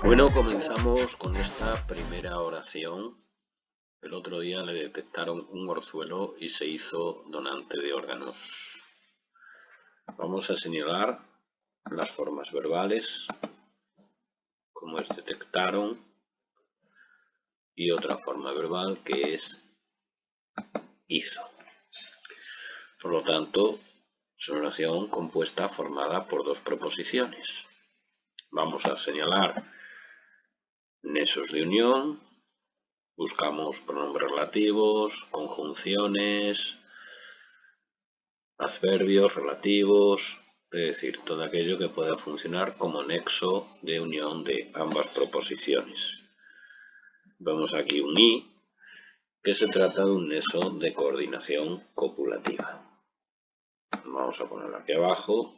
Bueno, comenzamos con esta primera oración. El otro día le detectaron un orzuelo y se hizo donante de órganos. Vamos a señalar las formas verbales, como es detectaron, y otra forma verbal que es hizo. Por lo tanto, es una oración compuesta formada por dos preposiciones. Vamos a señalar nexos de unión. Buscamos pronombres relativos, conjunciones, adverbios relativos, es decir, todo aquello que pueda funcionar como nexo de unión de ambas proposiciones. Vemos aquí un i, que se trata de un nexo de coordinación copulativa. Vamos a ponerlo aquí abajo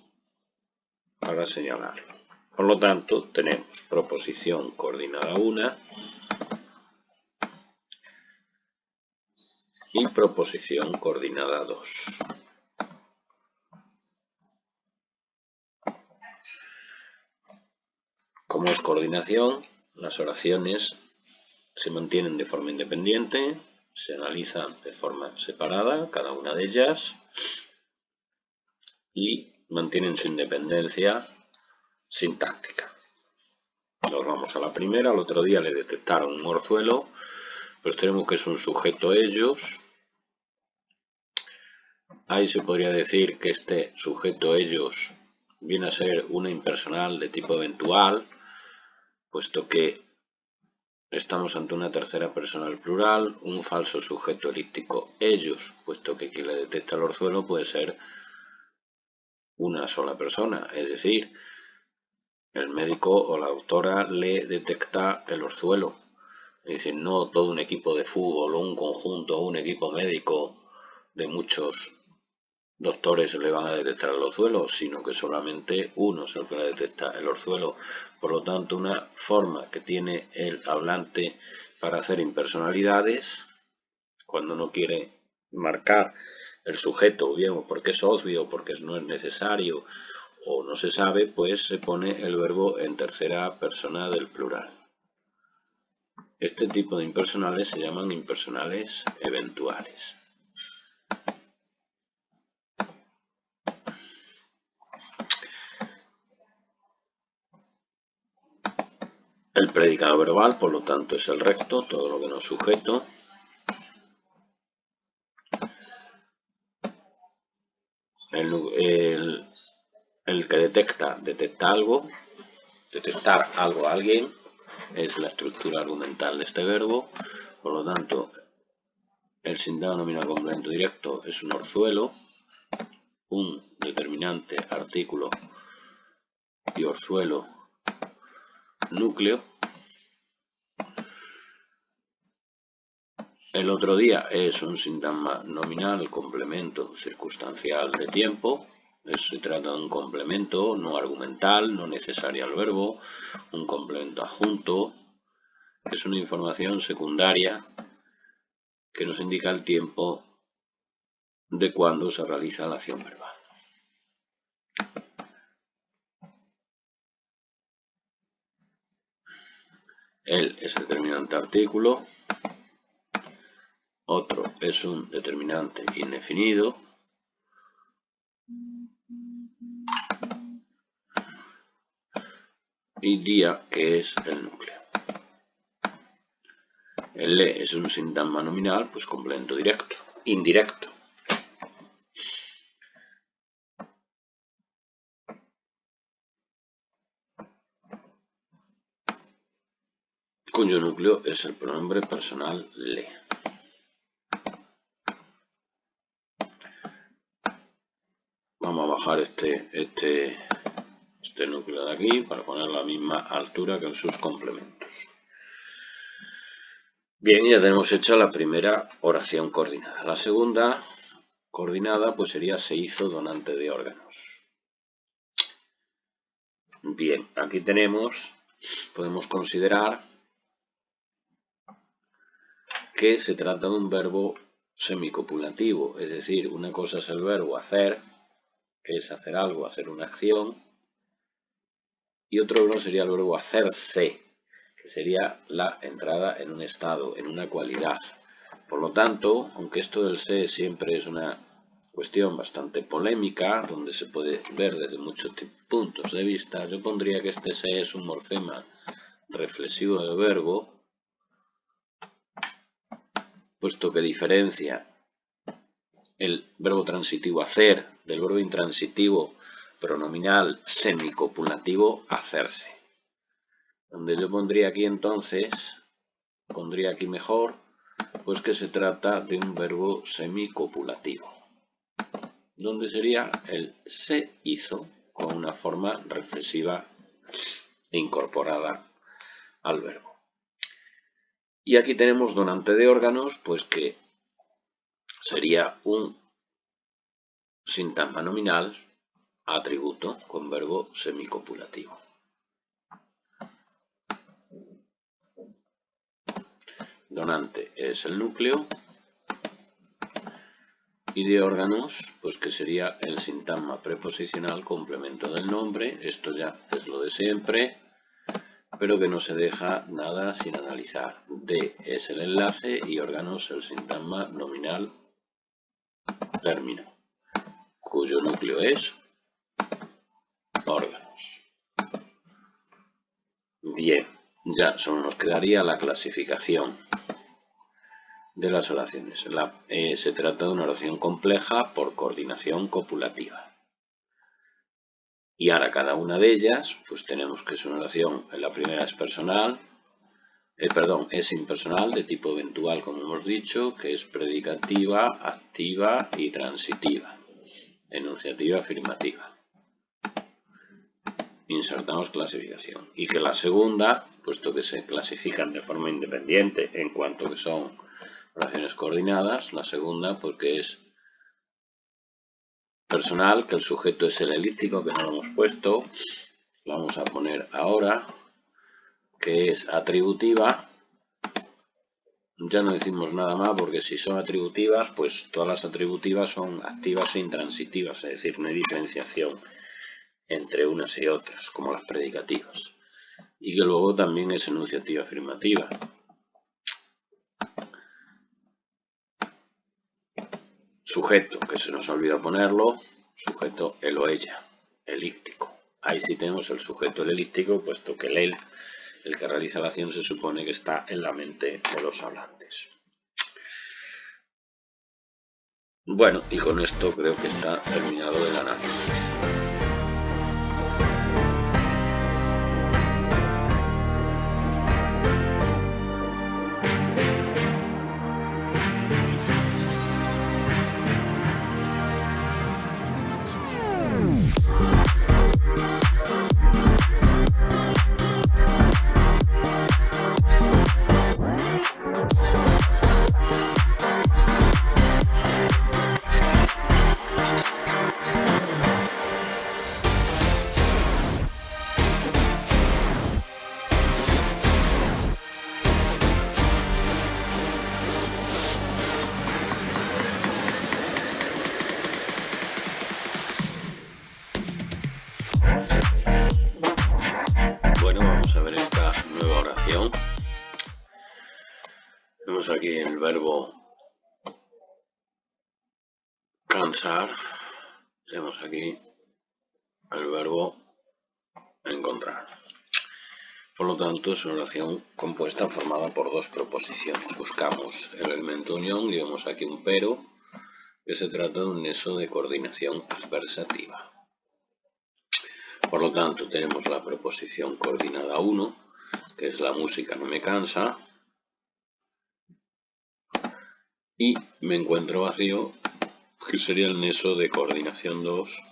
para señalarlo. Por lo tanto, tenemos proposición coordinada 1 y proposición coordinada 2. Como es coordinación, las oraciones se mantienen de forma independiente, se analizan de forma separada, cada una de ellas, y mantienen su independencia sintáctica. Nos vamos a la primera. El otro día le detectaron un orzuelo, pues tenemos que es un sujeto ellos. Ahí se podría decir que este sujeto ellos viene a ser una impersonal de tipo eventual, puesto que estamos ante una tercera persona al plural, un falso sujeto elíptico ellos, puesto que quien le detecta el orzuelo puede ser una sola persona, es decir, el médico o la doctora le detecta el orzuelo. Es decir, no todo un equipo de fútbol o un conjunto o un equipo médico de muchos doctores le van a detectar el orzuelo, sino que solamente uno es el que le detecta el orzuelo. Por lo tanto, una forma que tiene el hablante para hacer impersonalidades, cuando no quiere marcar el sujeto, bien porque es obvio, porque no es necesario o no se sabe, pues se pone el verbo en tercera persona del plural. Este tipo de impersonales se llaman impersonales eventuales. El predicado verbal, por lo tanto, es el recto, todo lo que no es sujeto. El que detecta algo, detectar algo a alguien, es la estructura argumental de este verbo. Por lo tanto, el sintagma nominal complemento directo es un orzuelo, un determinante, artículo y orzuelo, núcleo. El otro día es un sintagma nominal, complemento circunstancial de tiempo. Se trata de un complemento no argumental, no necesario al verbo, un complemento adjunto. Es una información secundaria que nos indica el tiempo de cuando se realiza la acción verbal. El es determinante artículo. Otro es un determinante indefinido. Y día, que es el núcleo. El le es un sintagma nominal, pues complemento directo, indirecto. cuyo núcleo es el pronombre personal le. Vamos a bajar este núcleo de aquí para poner la misma altura que en sus complementos. Bien, ya tenemos hecha la primera oración coordinada. La segunda coordinada pues sería se hizo donante de órganos. Bien, aquí podemos considerar que se trata de un verbo semicopulativo, es decir, una cosa es el verbo hacer, que es hacer algo, hacer una acción, y otro verbo sería el verbo hacerse, que sería la entrada en un estado, en una cualidad. Por lo tanto, aunque esto del se siempre es una cuestión bastante polémica, donde se puede ver desde muchos puntos de vista, yo pondría que este se es un morfema reflexivo del verbo, puesto que diferencia el verbo transitivo hacer del verbo intransitivo pronominal semicopulativo hacerse. Donde yo pondría aquí entonces, pondría aquí mejor, pues que se trata de un verbo semicopulativo, donde sería el se hizo con una forma reflexiva incorporada al verbo. Y aquí tenemos donante de órganos, pues que sería un sintagma nominal atributo con verbo semicopulativo. Donante es el núcleo y de órganos, pues que sería el sintagma preposicional complemento del nombre. Esto ya es lo de siempre, pero que no se deja nada sin analizar. De es el enlace y órganos el sintagma nominal término, cuyo núcleo es órganos. Bien, ya solo nos quedaría la clasificación de las oraciones. Se trata de una oración compleja por coordinación copulativa. Y ahora cada una de ellas, pues tenemos que es una oración, la primera es personal, es impersonal de tipo eventual, como hemos dicho, que es predicativa, activa y transitiva, enunciativa, afirmativa. Insertamos clasificación. Y que la segunda, puesto que se clasifican de forma independiente en cuanto que son oraciones coordinadas, la segunda porque es personal, que el sujeto es el elíptico, que no lo hemos puesto, lo vamos a poner ahora, que es atributiva. Ya no decimos nada más porque si son atributivas, pues todas las atributivas son activas e intransitivas, es decir, no hay diferenciación entre unas y otras, como las predicativas. Y que luego también es enunciativa afirmativa. Sujeto, que se nos olvidó ponerlo, sujeto él o ella, elíptico. Ahí sí tenemos el sujeto el elíptico, puesto que el que realiza la acción, se supone que está en la mente de los hablantes. Bueno, y con esto creo que está terminado el análisis. Vemos aquí el verbo cansar, tenemos aquí el verbo encontrar. Por lo tanto, es una oración compuesta formada por dos proposiciones. Buscamos el elemento unión y vemos aquí un pero, que se trata de un nexo de coordinación adversativa. Por lo tanto, tenemos la proposición coordinada 1, que es la música no me cansa, y me encuentro vacío, que sería el nexo de coordinación 2,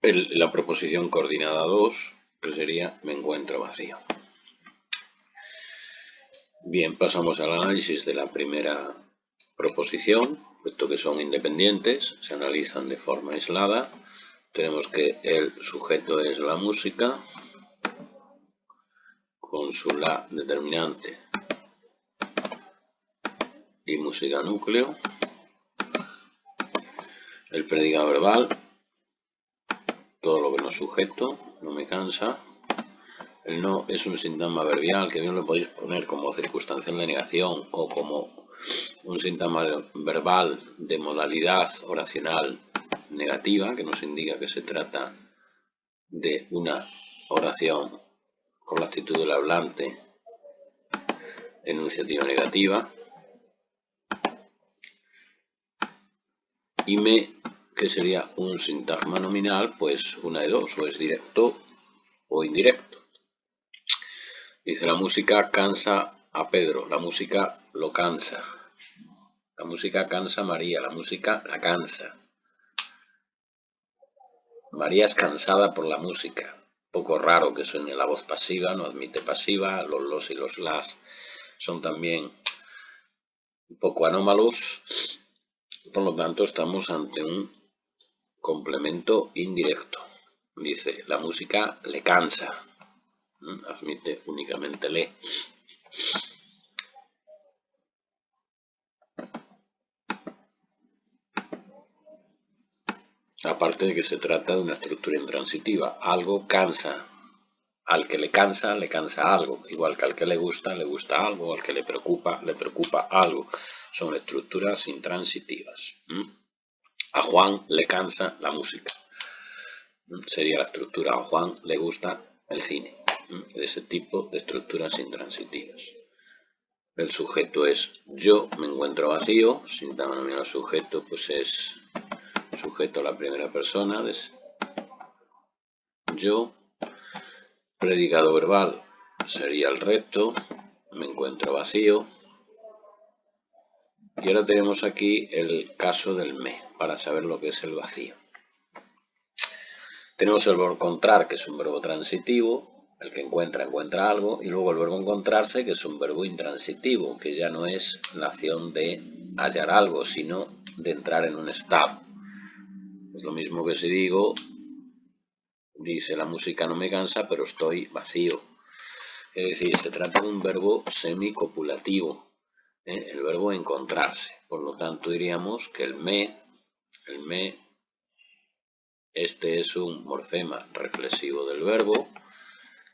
la proposición coordinada 2, que sería me encuentro vacío. Bien, pasamos al análisis de la primera proposición, puesto que son independientes, se analizan de forma aislada. Tenemos que el sujeto es la música, con su la determinante y música núcleo. El predicado verbal, todo lo que no es sujeto, no me cansa. El no es un sintagma verbial que bien lo podéis poner como circunstancial de negación o como un sintagma verbal de modalidad oracional negativa, que nos indica que se trata de una oración con la actitud del hablante enunciativa negativa. Y me, que sería un sintagma nominal, pues una de dos, o es directo o indirecto. Dice, la música cansa a Pedro, la música lo cansa. La música cansa a María, la música la cansa. María es cansada por la música. Poco raro que suene la voz pasiva, no admite pasiva, los y los las son también un poco anómalos. Por lo tanto, estamos ante un complemento indirecto. Dice, la música le cansa. Admite únicamente le. Aparte de que se trata de una estructura intransitiva. Algo cansa. Al que le cansa algo. Igual que al que le gusta algo. Al que le preocupa algo. Son estructuras intransitivas. A Juan le cansa la música. Sería la estructura. A Juan le gusta el cine. De ese tipo de estructuras intransitivas. El sujeto es yo, me encuentro vacío. Sintagma nominal sujeto, pues es sujeto a la primera persona. Yo. Predicado verbal sería el recto. Me encuentro vacío. Y ahora tenemos aquí el caso del me, para saber lo que es el vacío. Tenemos el verbo encontrar, que es un verbo transitivo. El que encuentra algo. Y luego el verbo encontrarse, que es un verbo intransitivo, que ya no es la acción de hallar algo, sino de entrar en un estado. Es lo mismo que si digo, dice la música no me cansa, pero estoy vacío. Es decir, se trata de un verbo semicopulativo, el verbo encontrarse. Por lo tanto, diríamos que el me, este es un morfema reflexivo del verbo,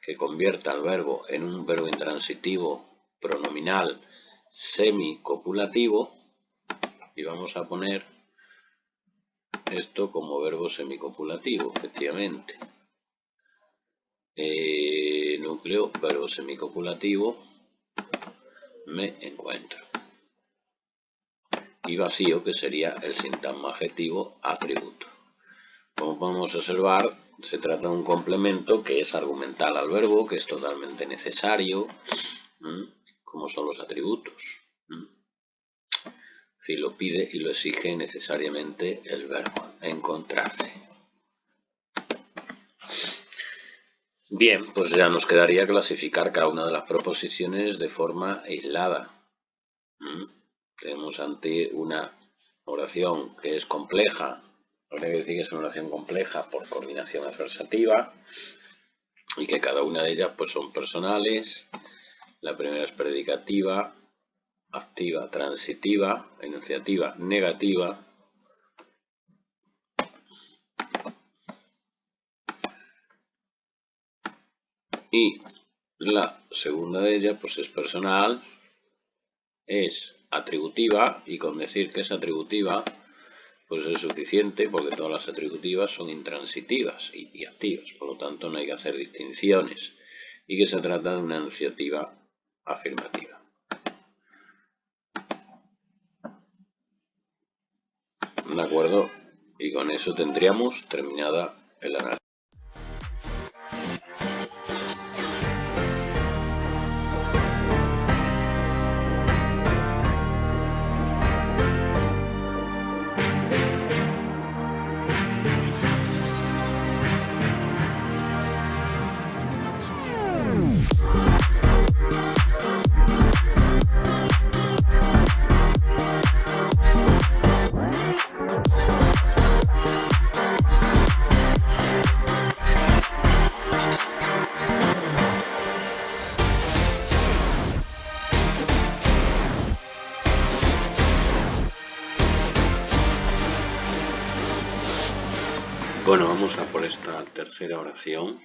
que convierta al verbo en un verbo intransitivo pronominal semicopulativo, y vamos a poner esto como verbo semicopulativo, efectivamente. Núcleo, verbo semicopulativo, me encuentro. Y vacío, que sería el sintagma adjetivo atributo. Como podemos observar, se trata de un complemento que es argumental al verbo, que es totalmente necesario, como son los atributos. Si lo pide y lo exige necesariamente el verbo, encontrarse. Bien, pues ya nos quedaría clasificar cada una de las proposiciones de forma aislada. Tenemos ante una oración que es compleja. Habría que decir que es una oración compleja por coordinación adversativa y que cada una de ellas pues son personales. La primera es predicativa, activa, transitiva, enunciativa, negativa. Y la segunda de ellas pues es personal, es atributiva, y con decir que es atributiva pues es suficiente, porque todas las atributivas son intransitivas y activas, por lo tanto no hay que hacer distinciones, y que se trata de una enunciativa afirmativa. ¿De acuerdo? Y con eso tendríamos terminada el análisis. Bueno, vamos a por esta tercera oración.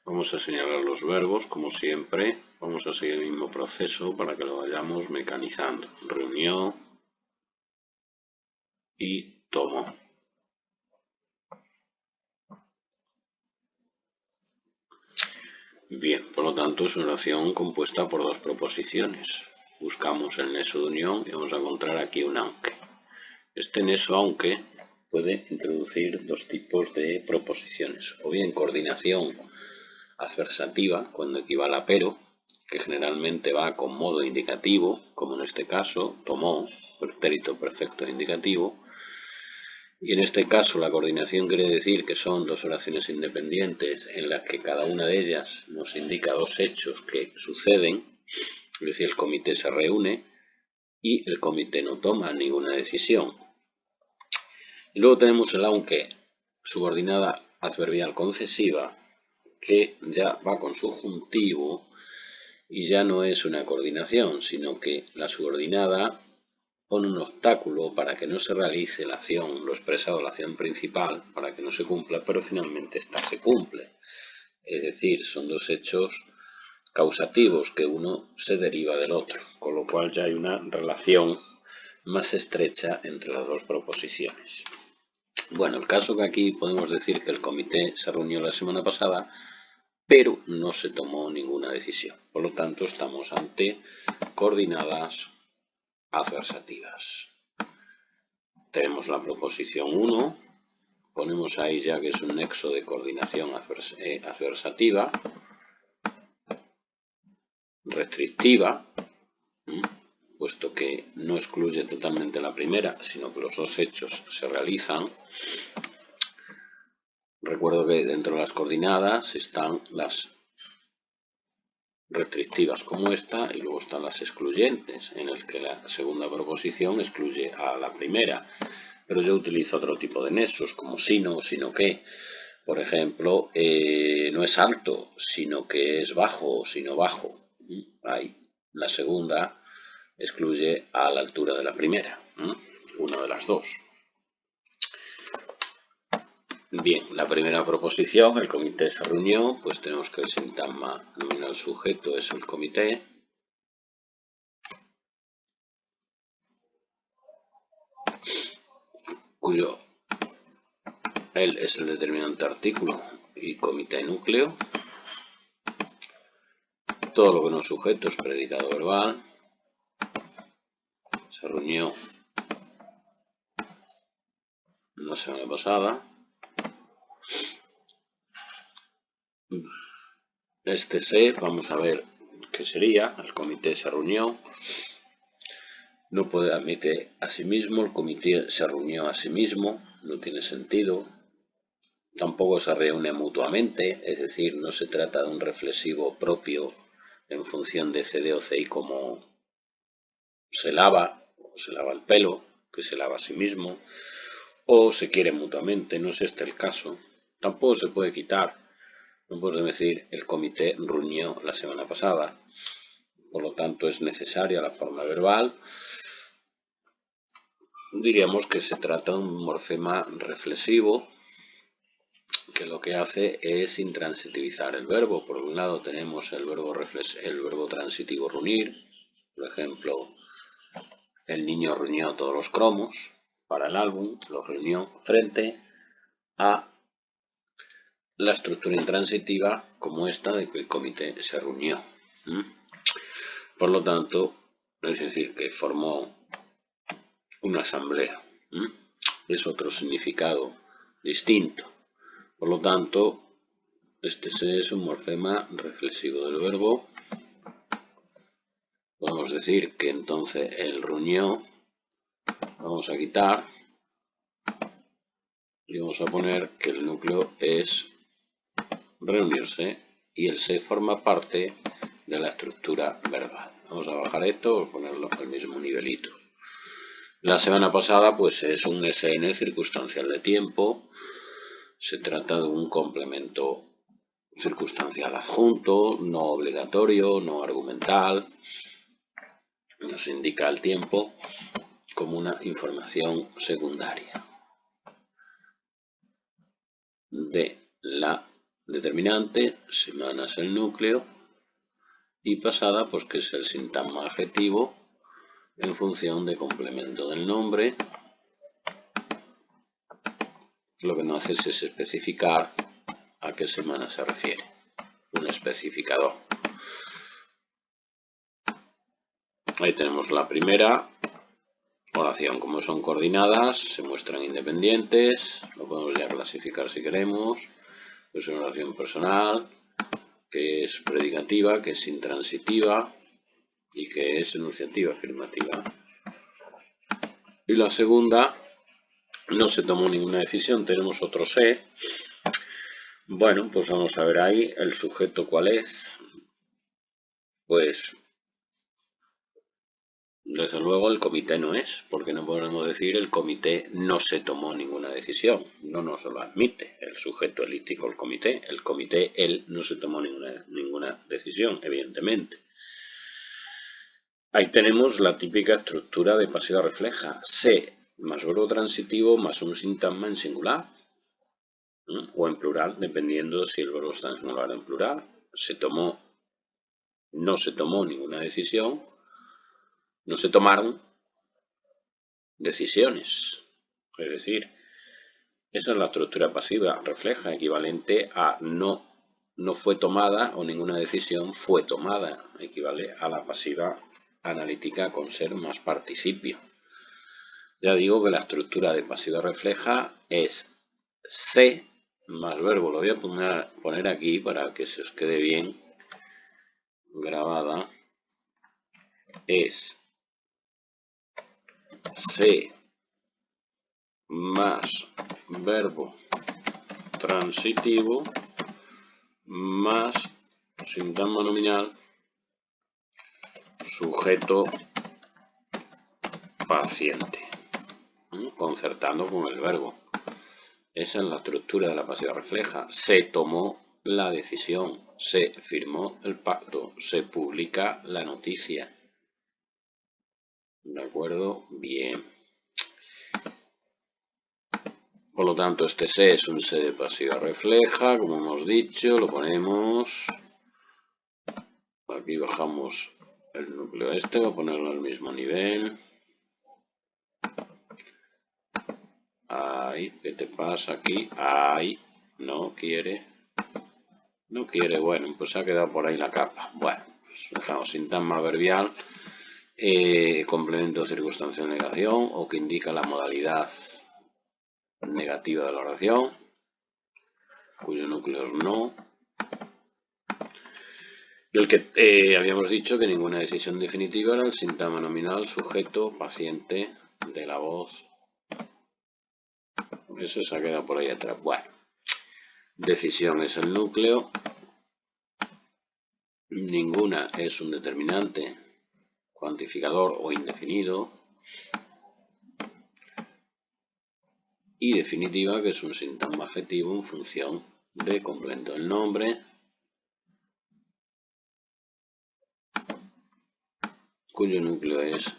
Vamos a señalar los verbos, como siempre. Vamos a seguir el mismo proceso para que lo vayamos mecanizando. Reunió y tomó. Bien, por lo tanto es una oración compuesta por dos proposiciones. Buscamos el nexo de unión y vamos a encontrar aquí un aunque. Este nexo aunque puede introducir dos tipos de proposiciones, o bien coordinación adversativa, cuando equivale a pero, que generalmente va con modo indicativo, como en este caso, tomó, pretérito perfecto indicativo, y en este caso la coordinación quiere decir que son dos oraciones independientes en las que cada una de ellas nos indica dos hechos que suceden, es decir, el comité se reúne y el comité no toma ninguna decisión. Y luego tenemos el aunque, subordinada adverbial concesiva, que ya va con subjuntivo y ya no es una coordinación, sino que la subordinada pone un obstáculo para que no se realice la acción, lo expresado la acción principal, para que no se cumpla, pero finalmente esta se cumple. Es decir, son dos hechos causativos que uno se deriva del otro, con lo cual ya hay una relación más estrecha entre las dos proposiciones. Bueno, el caso que aquí podemos decir que el comité se reunió la semana pasada, pero no se tomó ninguna decisión. Por lo tanto, estamos ante coordinadas adversativas. Tenemos la proposición 1, ponemos ahí ya que es un nexo de coordinación adversativa, restrictiva, puesto que no excluye totalmente la primera, sino que los dos hechos se realizan. Recuerdo que dentro de las coordinadas están las restrictivas como esta y luego están las excluyentes, en el que la segunda proposición excluye a la primera. Pero yo utilizo otro tipo de nexos, como sino o sino que. Por ejemplo, no es alto, sino que es bajo o sino bajo. Ahí la segunda excluye a la altura de la primera, una de las dos. Bien, la primera proposición, el comité se reunió, pues tenemos que el sintagma nominal sujeto es el comité. Cuyo él es el determinante artículo y comité núcleo. Todo lo que no es sujeto es predicado verbal. Se reunió la semana pasada. Este se, vamos a ver qué sería. El comité se reunió. No puede admitir a sí mismo. El comité se reunió a sí mismo. No tiene sentido. Tampoco se reúne mutuamente. Es decir, no se trata de un reflexivo propio en función de CD o CI como se lava el pelo, que se lava a sí mismo, o se quiere mutuamente. No es este el caso. Tampoco se puede quitar. No puedo decir el comité reunió la semana pasada. Por lo tanto, es necesaria la forma verbal. Diríamos que se trata de un morfema reflexivo que lo que hace es intransitivizar el verbo. Por un lado tenemos el verbo transitivo reunir. Por ejemplo, el niño reunió todos los cromos para el álbum, los reunió frente a la estructura intransitiva como esta de que el comité se reunió. Por lo tanto, es decir, que formó una asamblea. Es otro significado distinto. Por lo tanto, este es un morfema reflexivo del verbo. Podemos decir que entonces el reunió vamos a quitar y vamos a poner que el núcleo es reunirse y el se forma parte de la estructura verbal. Vamos a bajar esto o ponerlo al mismo nivelito. La semana pasada pues es un SN circunstancial de tiempo. Se trata de un complemento circunstancial adjunto, no obligatorio, no argumental. Nos indica el tiempo como una información secundaria. de la determinante, semanas el núcleo, y pasada, pues que es el sintagma adjetivo en función de complemento del nombre. Lo que no hace es especificar a qué semana se refiere, un especificador. Ahí tenemos la primera oración. Como son coordinadas, se muestran independientes, lo podemos ya clasificar si queremos. Es una oración personal, que es predicativa, que es intransitiva y que es enunciativa afirmativa. Y la segunda, no se tomó ninguna decisión, tenemos otro se. Bueno, pues vamos a ver ahí el sujeto cuál es. Pues desde luego el comité no es, porque no podemos decir el comité no se tomó ninguna decisión, no nos lo admite el sujeto elíptico, el comité, él no se tomó ninguna decisión, evidentemente. Ahí tenemos la típica estructura de pasiva refleja, se más verbo transitivo más un sintagma en singular, o en plural, dependiendo si el verbo está en singular o en plural. No se tomó ninguna decisión, no se tomaron decisiones. Es decir, esa es la estructura pasiva refleja, equivalente a no fue tomada o ninguna decisión fue tomada, equivale a la pasiva analítica con ser más participio. Ya digo que la estructura de pasiva refleja es se más verbo. Lo voy a poner aquí para que se os quede bien grabada. Es se más verbo transitivo más sintagma nominal sujeto paciente, concertando con el verbo. Esa es la estructura de la pasiva refleja. Se tomó la decisión, se firmó el pacto, se publica la noticia. ¿De acuerdo? Bien. Por lo tanto, este se es un se de pasiva refleja, como hemos dicho, lo ponemos. Aquí bajamos el núcleo voy a ponerlo al mismo nivel. Ahí, ¿qué te pasa aquí? Ahí, no quiere, bueno, pues se ha quedado por ahí la capa. Bueno, pues dejamos sintagma adverbial, complemento circunstancial negación, o que indica la modalidad negativa de la oración, cuyo núcleo es no. Del que habíamos dicho que ninguna decisión definitiva era el sintagma nominal sujeto paciente de la voz. Eso se ha quedado por ahí atrás. Bueno, decisión es el núcleo. Ninguna es un determinante, cuantificador o indefinido. Y definitiva, que es un sintagma adjetivo en función de complemento del nombre, cuyo núcleo es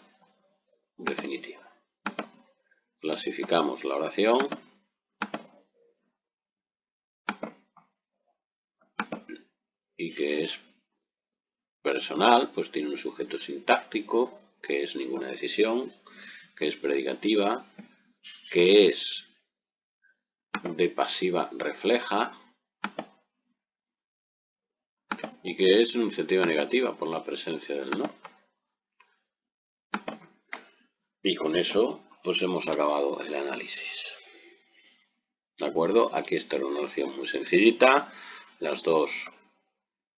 definitiva. Clasificamos la oración. Y que es personal, pues tiene un sujeto sintáctico, que es ninguna decisión, que es predicativa, que es de pasiva refleja y que es enunciativa negativa por la presencia del no. Y con eso pues hemos acabado el análisis. ¿De acuerdo? Aquí está una oración muy sencillita. Las dos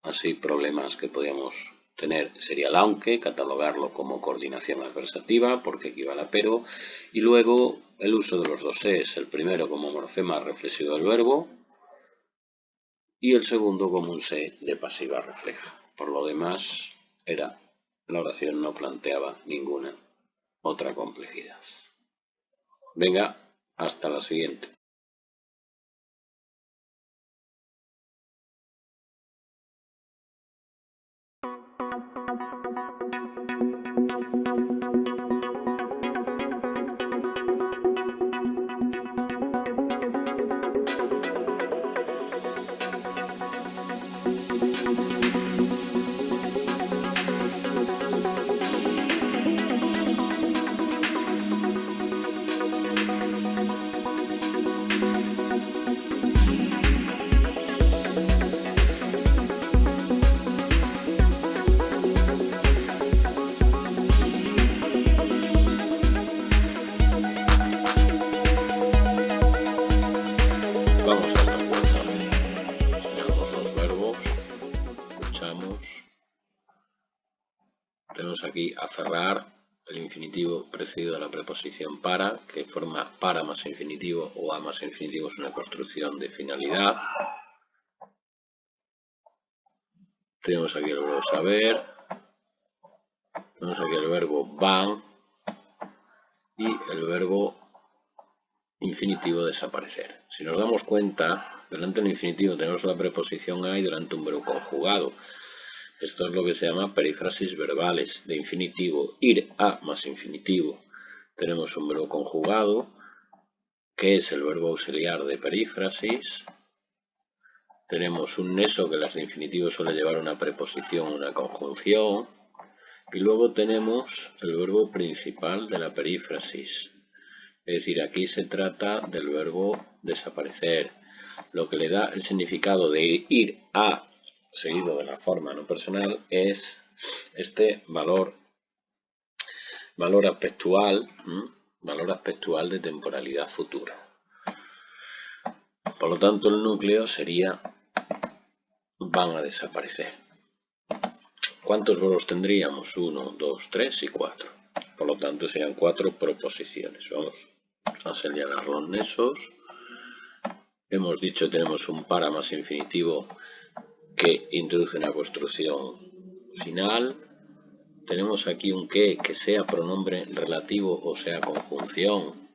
así problemas que podríamos tener sería el aunque, catalogarlo como coordinación adversativa porque equivale a pero, y luego el uso de los dos es, el primero como morfema reflexivo del verbo y el segundo como un se de pasiva refleja. Por lo demás, la oración no planteaba ninguna otra complejidad. Venga, hasta la siguiente. tenemos aquí aferrar, el infinitivo precedido de la preposición para, que forma para más infinitivo o a más infinitivo, es una construcción de finalidad. Tenemos aquí el verbo saber, tenemos aquí el verbo van y el verbo infinitivo desaparecer. Si nos damos cuenta, delante del infinitivo tenemos la preposición a y delante un verbo conjugado. Esto es lo que se llama perífrasis verbales de infinitivo, ir a más infinitivo. Tenemos un verbo conjugado, que es el verbo auxiliar de perífrasis. Tenemos un neso, que las de infinitivo suele llevar una preposición, una conjunción. Y luego tenemos el verbo principal de la perífrasis. Es decir, aquí se trata del verbo desaparecer, lo que le da el significado de ir a seguido de la forma no personal es este valor aspectual de temporalidad futura. Por lo tanto, el núcleo sería van a desaparecer. ¿Cuántos verbos tendríamos? 1, 2, 3 y 4. Por lo tanto, serían 4 proposiciones. Vamos a señalar los nesos. Hemos dicho que tenemos un para más infinitivo que introduce una construcción final. Tenemos aquí un que sea pronombre relativo o sea conjunción.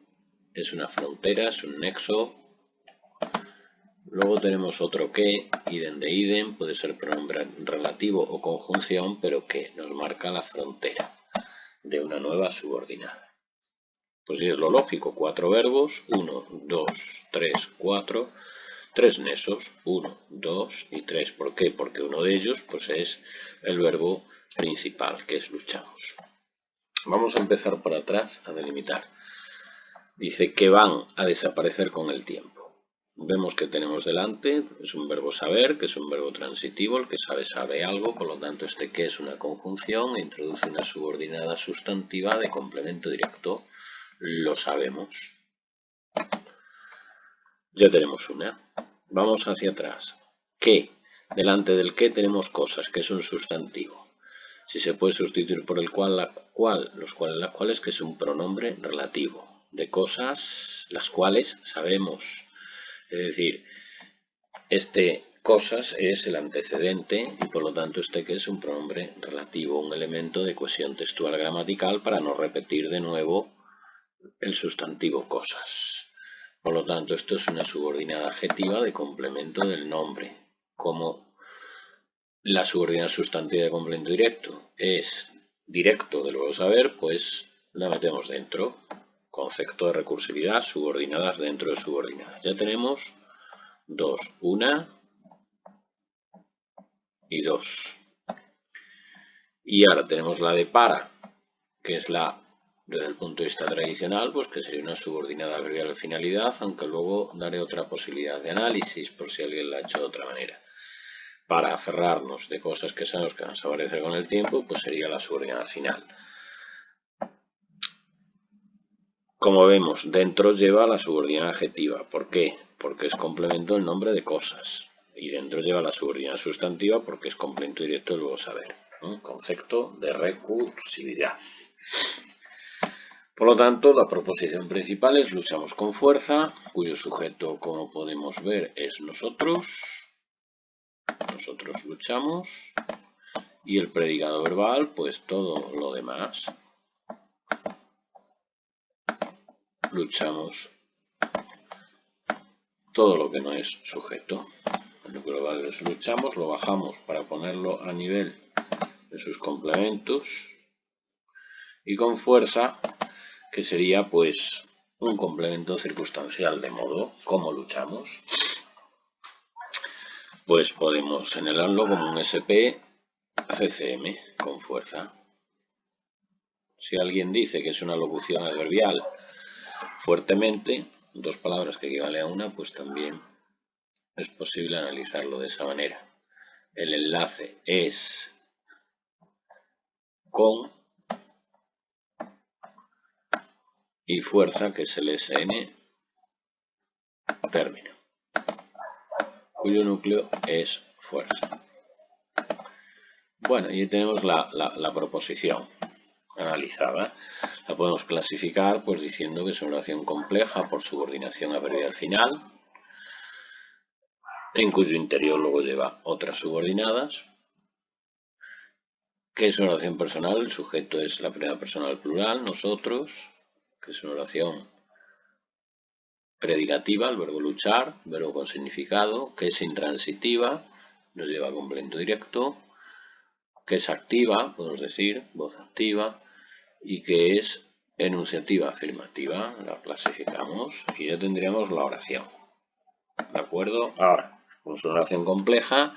Es una frontera, es un nexo. Luego tenemos otro que, idem de idem, puede ser pronombre relativo o conjunción, pero que nos marca la frontera de una nueva subordinada. Pues sí, es lo lógico, 4 verbos, 1, 2, 3, 4, 3 nesos, 1, 2 y 3. ¿Por qué? Porque uno de ellos pues, es el verbo principal, que es luchamos. Vamos a empezar por atrás a delimitar. Dice que van a desaparecer con el tiempo. Vemos que tenemos delante, es un verbo saber, que es un verbo transitivo, el que sabe algo, por lo tanto este que es una conjunción e introduce una subordinada sustantiva de complemento directo, lo sabemos. Ya tenemos una. Vamos hacia atrás. Que, delante del que tenemos cosas, que es un sustantivo. Si se puede sustituir por el cual, la cual, los cuales, las cuales, que es un pronombre relativo. De cosas, las cuales sabemos. Es decir, este cosas es el antecedente y por lo tanto este que es un pronombre relativo, un elemento de cohesión textual gramatical para no repetir de nuevo el sustantivo cosas. Por lo tanto, esto es una subordinada adjetiva de complemento del nombre. Como la subordinada sustantiva de complemento directo es directo del verbo saber, pues la metemos dentro. Concepto de recursividad, subordinadas dentro de subordinadas. Ya tenemos dos, una y dos. Y ahora tenemos la de para, que es la, desde el punto de vista tradicional, pues que sería una subordinada adverbial de finalidad, aunque luego daré otra posibilidad de análisis por si alguien la ha hecho de otra manera. Para aferrarnos de cosas que sabemos que van a desaparecer con el tiempo, pues sería la subordinada final. Como vemos, dentro lleva la subordinada adjetiva. ¿Por qué? Porque es complemento del nombre de cosas. Y dentro lleva la subordinada sustantiva porque es complemento directo del verbo saber. Un concepto de recursividad. Por lo tanto, la proposición principal es luchamos con fuerza, cuyo sujeto, como podemos ver, es nosotros. Nosotros luchamos. Y el predicado verbal, pues todo lo demás. Luchamos. Todo lo que no es sujeto. Lo que verbal es luchamos, lo bajamos para ponerlo a nivel de sus complementos. Y con fuerza, que sería pues un complemento circunstancial de modo como luchamos. Pues podemos señalarlo como un SP CCM con fuerza. Si alguien dice que es una locución adverbial fuertemente, dos palabras que equivalen a una, pues también es posible analizarlo de esa manera. El enlace es con y fuerza, que es el SN término, cuyo núcleo es fuerza. Bueno, y tenemos la proposición analizada. La podemos clasificar pues diciendo que es una oración compleja por subordinación adverbial final, en cuyo interior luego lleva otras subordinadas. Que es una oración personal, el sujeto es la primera persona del plural, nosotros, que es una oración predicativa, el verbo luchar, verbo con significado, que es intransitiva, nos lleva a complemento directo, que es activa, podemos decir, voz activa, y que es enunciativa afirmativa, la clasificamos y ya tendríamos la oración. ¿De acuerdo? Ahora, como es una oración compleja,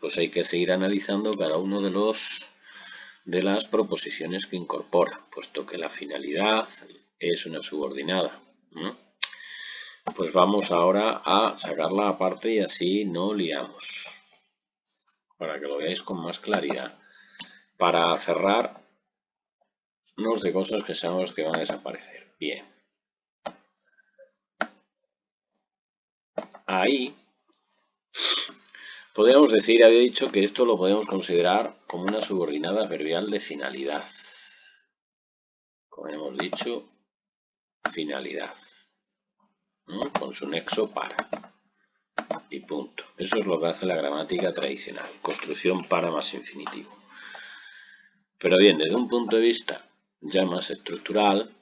pues hay que seguir analizando cada uno de las proposiciones que incorpora, puesto que la finalidad es una subordinada. Pues vamos ahora a sacarla aparte y así no liamos, para que lo veáis con más claridad. Para aferrarnos de cosas que sabemos que van a desaparecer. Bien. Ahí podríamos decir, había dicho que esto lo podemos considerar como una subordinada adverbial de finalidad. Como hemos dicho, finalidad. Con su nexo para. Y punto. Eso es lo que hace la gramática tradicional. Construcción para más infinitivo. Pero bien, desde un punto de vista ya más estructural,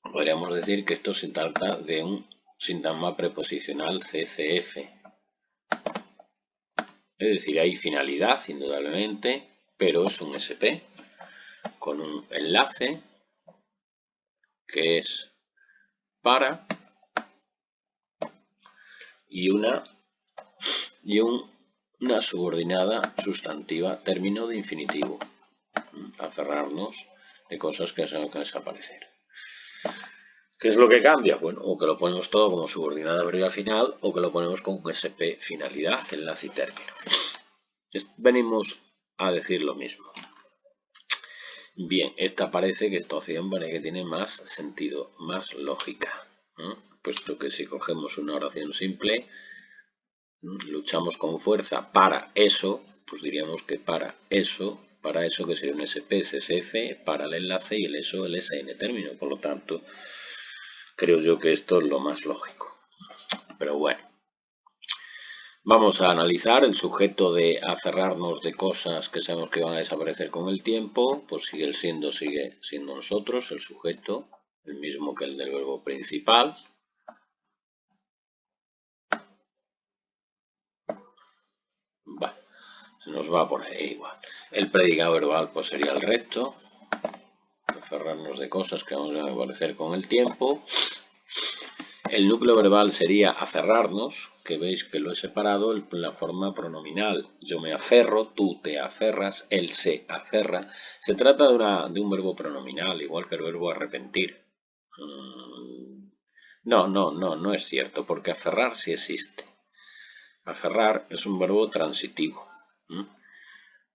podríamos decir que esto se trata de un sintagma preposicional CCF. Es decir, hay finalidad, indudablemente, pero es un SP con un enlace que es para y una subordinada sustantiva, término de infinitivo. Aferrarnos de cosas que se van a desaparecer. ¿Qué es lo que cambia? Bueno, o que lo ponemos todo como subordinada adverbial final o que lo ponemos con SP finalidad, enlace y término. Venimos a decir lo mismo. Bien, esta opción parece que tiene más sentido, más lógica, puesto que si cogemos una oración simple, luchamos con fuerza para eso, pues diríamos que para eso que sería un SP, CSF, para el enlace y el eso, el SN término. Por lo tanto, creo yo que esto es lo más lógico. Pero bueno. Vamos a analizar el sujeto de aferrarnos de cosas que sabemos que van a desaparecer con el tiempo, pues sigue siendo nosotros, el sujeto, el mismo que el del verbo principal. Vale, se nos va por ahí igual. El predicado verbal pues sería el recto, aferrarnos de cosas que van a desaparecer con el tiempo. El núcleo verbal sería aferrarnos, que veis que lo he separado en la forma pronominal. Yo me aferro, tú te aferras, él se aferra. Se trata de un verbo pronominal, igual que el verbo arrepentir. No es cierto, porque aferrar sí existe. Aferrar es un verbo transitivo.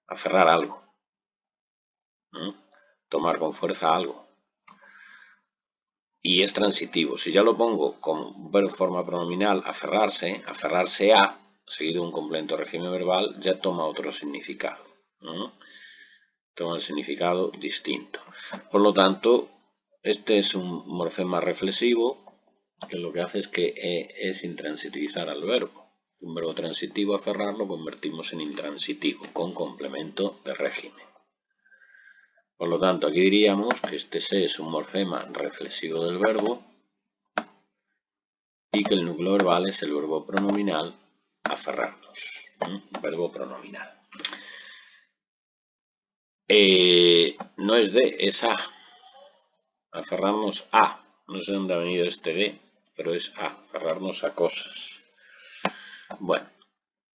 Aferrar algo. Tomar con fuerza algo. Y es transitivo. Si ya lo pongo como verbo forma pronominal, aferrarse a, seguido de un complemento régimen verbal, ya toma otro significado. Toma el significado distinto. Por lo tanto, este es un morfema reflexivo que lo que hace es que es intransitivizar al verbo. Un verbo transitivo, aferrar, lo convertimos en intransitivo, con complemento de régimen. Por lo tanto, aquí diríamos que este se es un morfema reflexivo del verbo y que el núcleo verbal es el verbo pronominal aferrarnos. Verbo pronominal. No es de, es a. Aferrarnos a. No sé dónde ha venido este de, pero es a. Aferrarnos a cosas. Bueno,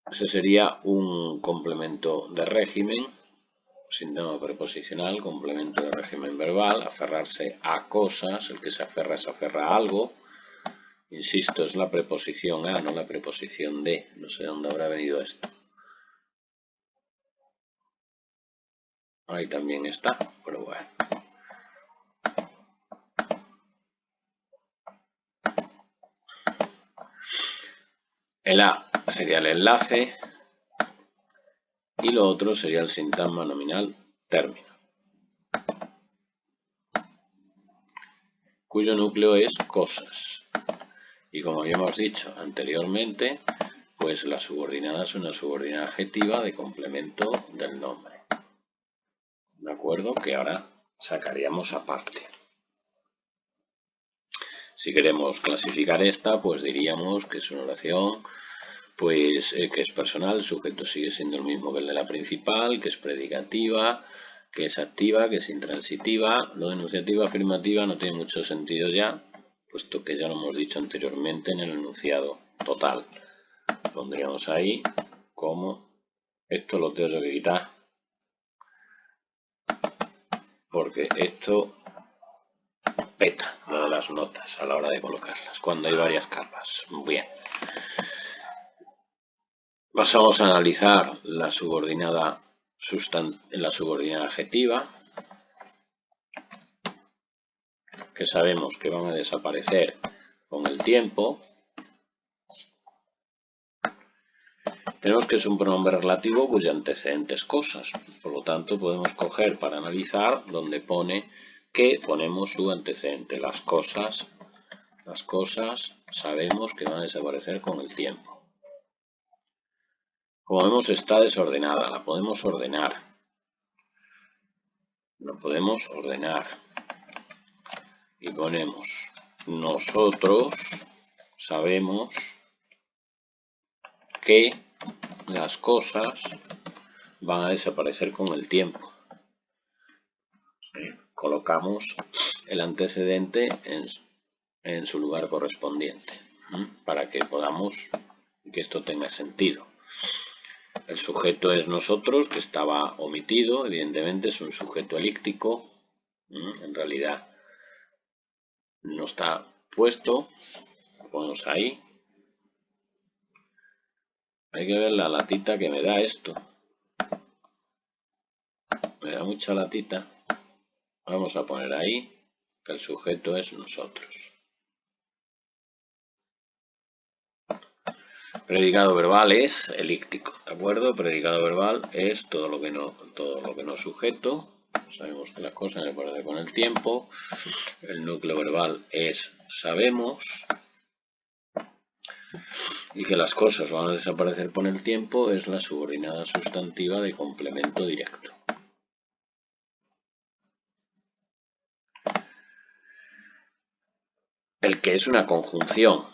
ese sería un complemento de régimen. Sintagma preposicional, complemento de régimen verbal, aferrarse a cosas, el que se aferra a algo. Insisto, es la preposición a, no la preposición de. No sé dónde habrá venido esto. Ahí también está, pero bueno. El a sería el enlace y lo otro sería el sintagma nominal término, cuyo núcleo es cosas. Y como habíamos dicho anteriormente, pues la subordinada es una subordinada adjetiva de complemento del nombre. ¿De acuerdo? Que ahora sacaríamos aparte. Si queremos clasificar esta, pues diríamos que es una oración pues que es personal, el sujeto sigue siendo el mismo que el de la principal, que es predicativa, que es activa, que es intransitiva. Lo enunciativa afirmativa no tiene mucho sentido ya, puesto que ya lo hemos dicho anteriormente en el enunciado total. Pondríamos ahí como esto lo tengo que quitar, porque esto peta lo de las notas a la hora de colocarlas, cuando hay varias capas. Bien. Pasamos a analizar la subordinada adjetiva, que sabemos que van a desaparecer con el tiempo. Tenemos que es un pronombre relativo cuyo antecedente es cosas, por lo tanto podemos coger para analizar donde pone que ponemos su antecedente. Las cosas sabemos que van a desaparecer con el tiempo. Como vemos está desordenada, la podemos ordenar. Lo podemos ordenar. Y ponemos nosotros sabemos que las cosas van a desaparecer con el tiempo. Colocamos el antecedente en su lugar correspondiente para que podamos que esto tenga sentido. El sujeto es nosotros, que estaba omitido, evidentemente es un sujeto elíptico, en realidad no está puesto, lo ponemos ahí. Hay que ver la latita que me da esto. Me da mucha latita. Vamos a poner ahí que el sujeto es nosotros. Predicado verbal es elíptico, ¿de acuerdo? Predicado verbal es todo lo que no sujeto. Sabemos que las cosas se pueden hacer con el tiempo. El núcleo verbal es sabemos. Y que las cosas van a desaparecer con el tiempo es la subordinada sustantiva de complemento directo. El que es una conjunción.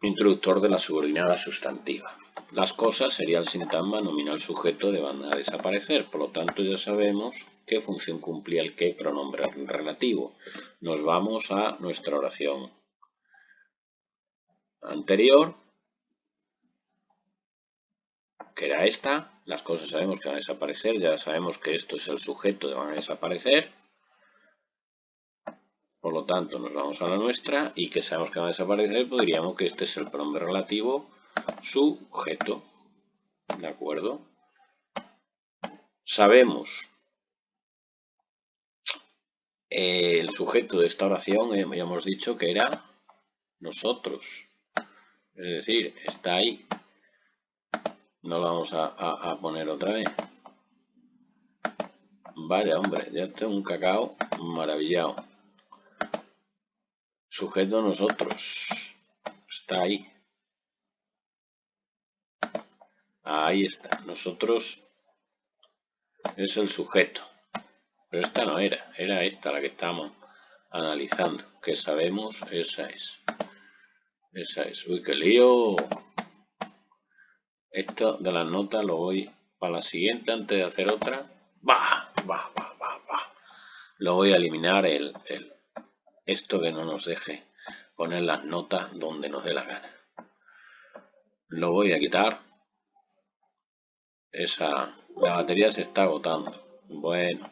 Introductor de la subordinada sustantiva. Las cosas sería el sintagma nominal sujeto de van a desaparecer, por lo tanto ya sabemos qué función cumplía el qué pronombre relativo. Nos vamos a nuestra oración anterior, que era esta. Las cosas sabemos que van a desaparecer, ya sabemos que esto es el sujeto de van a desaparecer. Por lo tanto, nos vamos a la nuestra y que sabemos que va a desaparecer, pues diríamos que este es el pronombre relativo sujeto. ¿De acuerdo? Sabemos el sujeto de esta oración, habíamos dicho que era nosotros. Es decir, está ahí. No lo vamos a poner otra vez. Vaya, hombre, ya tengo un cacao maravillado. Sujeto nosotros. Está ahí. Ahí está. Nosotros es el sujeto. Pero esta no era. Era esta la que estamos analizando. Que sabemos, esa es. Esa es. Uy, qué lío. Esto de las notas lo voy para la siguiente antes de hacer otra. Lo voy a eliminar esto que no nos deje poner las notas donde nos dé la gana. Lo voy a quitar. La batería se está agotando. Bueno,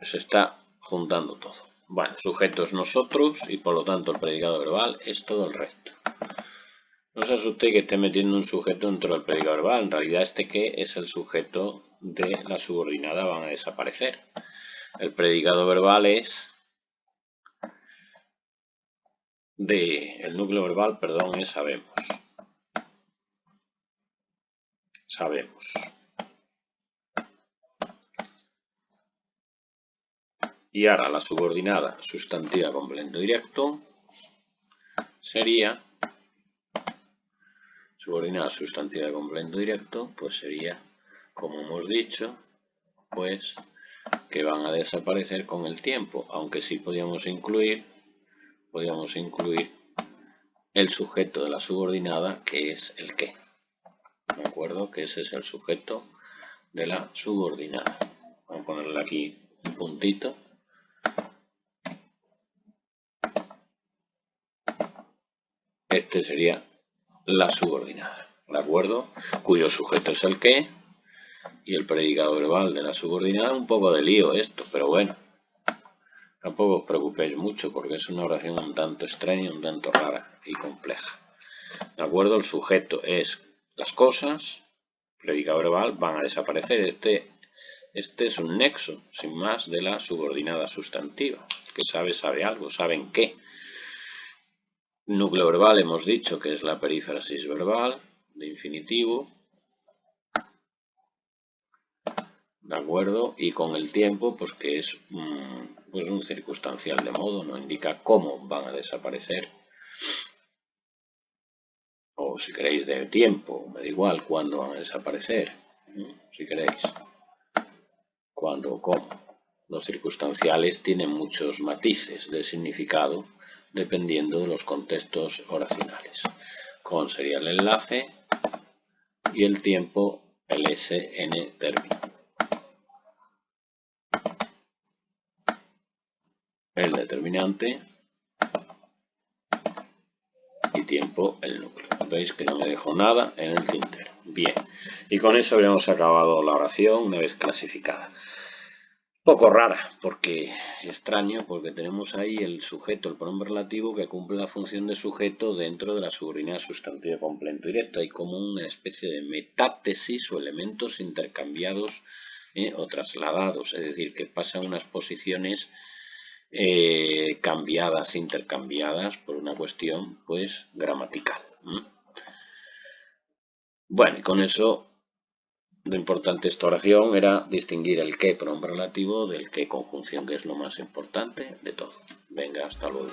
se está juntando todo. Bueno, sujeto es nosotros y por lo tanto el predicado verbal es todo el resto. No se asuste que esté metiendo un sujeto dentro del predicado verbal. En realidad este que es el sujeto de la subordinada van a desaparecer. El predicado verbal es el núcleo verbal, perdón, es sabemos. sabemos. Y ahora la subordinada sustantiva complemento directo sería, subordinada sustantiva de complemento directo, pues sería, como hemos dicho, pues que van a desaparecer con el tiempo, aunque sí podíamos incluir el sujeto de la subordinada, que es el qué. ¿De acuerdo? Que ese es el sujeto de la subordinada. Vamos a ponerle aquí un puntito. Este sería la subordinada, ¿de acuerdo? Cuyo sujeto es el qué y el predicado verbal de la subordinada. Un poco de lío esto, pero bueno, tampoco os preocupéis mucho porque es una oración un tanto extraña, un tanto rara y compleja. ¿De acuerdo? El sujeto es las cosas, predicado verbal, van a desaparecer. Este es un nexo, sin más, de la subordinada sustantiva. El que sabe algo, saben qué. Núcleo verbal hemos dicho que es la perífrasis verbal de infinitivo, ¿de acuerdo? Y con el tiempo, pues que es pues un circunstancial de modo, no indica cómo van a desaparecer. O si queréis de tiempo, me da igual cuándo van a desaparecer, si queréis. Cuándo o cómo. Los circunstanciales tienen muchos matices de significado dependiendo de los contextos oracionales. Con sería el enlace y el tiempo el SN término. El determinante y tiempo el núcleo. Veis que no me dejo nada en el tintero. Bien, y con eso habríamos acabado la oración una vez clasificada. Poco rara, porque extraño, porque tenemos ahí el sujeto, el pronombre relativo, que cumple la función de sujeto dentro de la subordinada sustantiva complemento directo. Hay como una especie de metátesis o elementos intercambiados o trasladados, es decir, que pasan unas posiciones cambiadas, intercambiadas por una cuestión pues gramatical. Bueno, y con eso lo importante de esta oración era distinguir el qué pronombre relativo del qué conjunción, que es lo más importante de todo. Venga, hasta luego.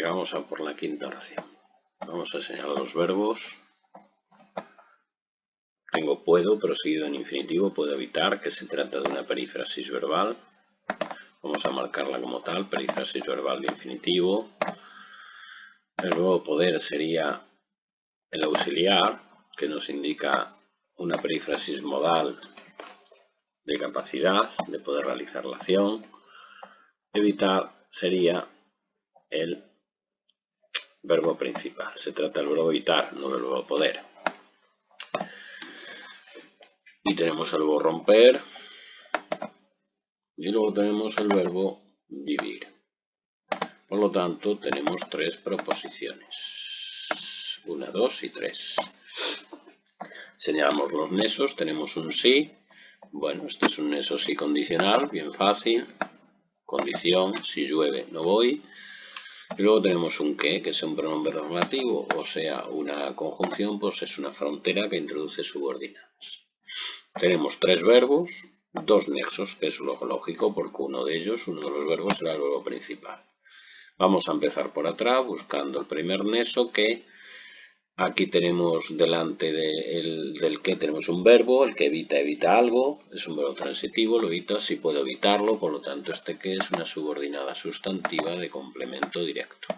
Vamos a por la quinta oración. Vamos a señalar los verbos. Tengo puedo, pero seguido en infinitivo, puedo evitar, que se trata de una perífrasis verbal. Vamos a marcarla como tal, perífrasis verbal de infinitivo. El verbo poder sería el auxiliar, que nos indica una perífrasis modal de capacidad de poder realizar la acción. Evitar sería el verbo principal. Se trata del verbo evitar, no del verbo poder. Y tenemos el verbo romper. Y luego tenemos el verbo vivir. Por lo tanto, tenemos tres proposiciones. 1, 2 y 3. Señalamos los nexos. Tenemos un sí. Bueno, este es un nexo sí condicional, bien fácil. Condición, si llueve no voy. Y luego tenemos un que es un pronombre relativo, o sea, una conjunción, pues es una frontera que introduce subordinadas. Tenemos tres verbos, dos nexos, que es lo lógico, porque uno de los verbos será el verbo principal. Vamos a empezar por atrás, buscando el primer nexo, que aquí tenemos delante del que tenemos un verbo, el que evita algo, es un verbo transitivo, lo evita si puedo evitarlo, por lo tanto este que es una subordinada sustantiva de complemento directo.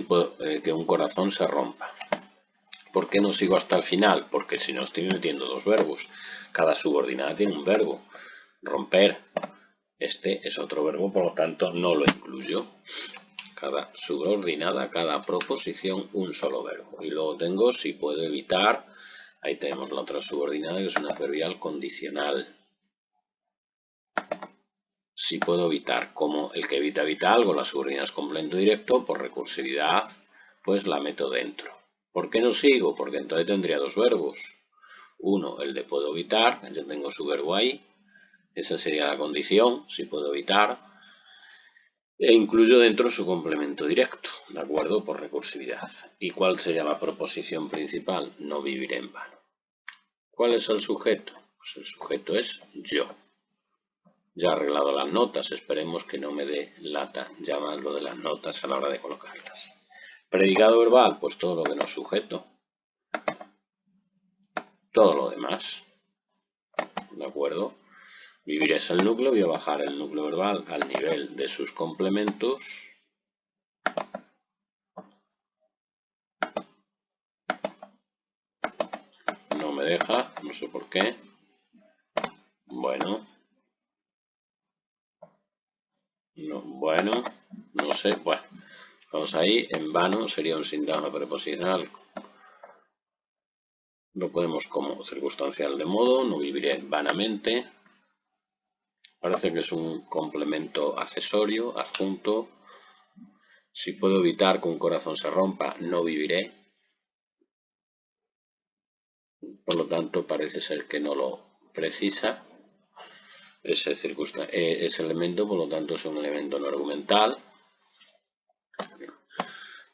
que un corazón se rompa. ¿Por qué no sigo hasta el final? Porque si no estoy metiendo dos verbos. Cada subordinada tiene un verbo. Romper. Este es otro verbo, por lo tanto no lo incluyo. Cada subordinada, cada proposición, un solo verbo. Y luego tengo si puedo evitar. Ahí tenemos la otra subordinada, que es un adverbial condicional. Si puedo evitar, como el que evita algo, la subordinada es complemento directo, por recursividad, pues la meto dentro. ¿Por qué no sigo? Porque entonces tendría dos verbos. Uno, el de puedo evitar, ya tengo su verbo ahí. Esa sería la condición, si puedo evitar. E incluyo dentro su complemento directo, ¿de acuerdo? Por recursividad. ¿Y cuál sería la proposición principal? No viviré en vano. ¿Cuál es el sujeto? Pues el sujeto es yo. Ya he arreglado las notas, esperemos que no me dé lata llamarlo de las notas a la hora de colocarlas. Predicado verbal, pues todo lo que no es sujeto. Todo lo demás. ¿De acuerdo? Vivir es el núcleo, voy a bajar el núcleo verbal al nivel de sus complementos. No me deja, no sé por qué. Bueno. No sé. Bueno, vamos ahí. En vano sería un sintagma preposicional. Lo podemos como circunstancial de modo, no viviré vanamente. Parece que es un complemento accesorio, adjunto. Si puedo evitar que un corazón se rompa, no viviré. Por lo tanto, parece ser que no lo precisa ese elemento, por lo tanto es un elemento no argumental.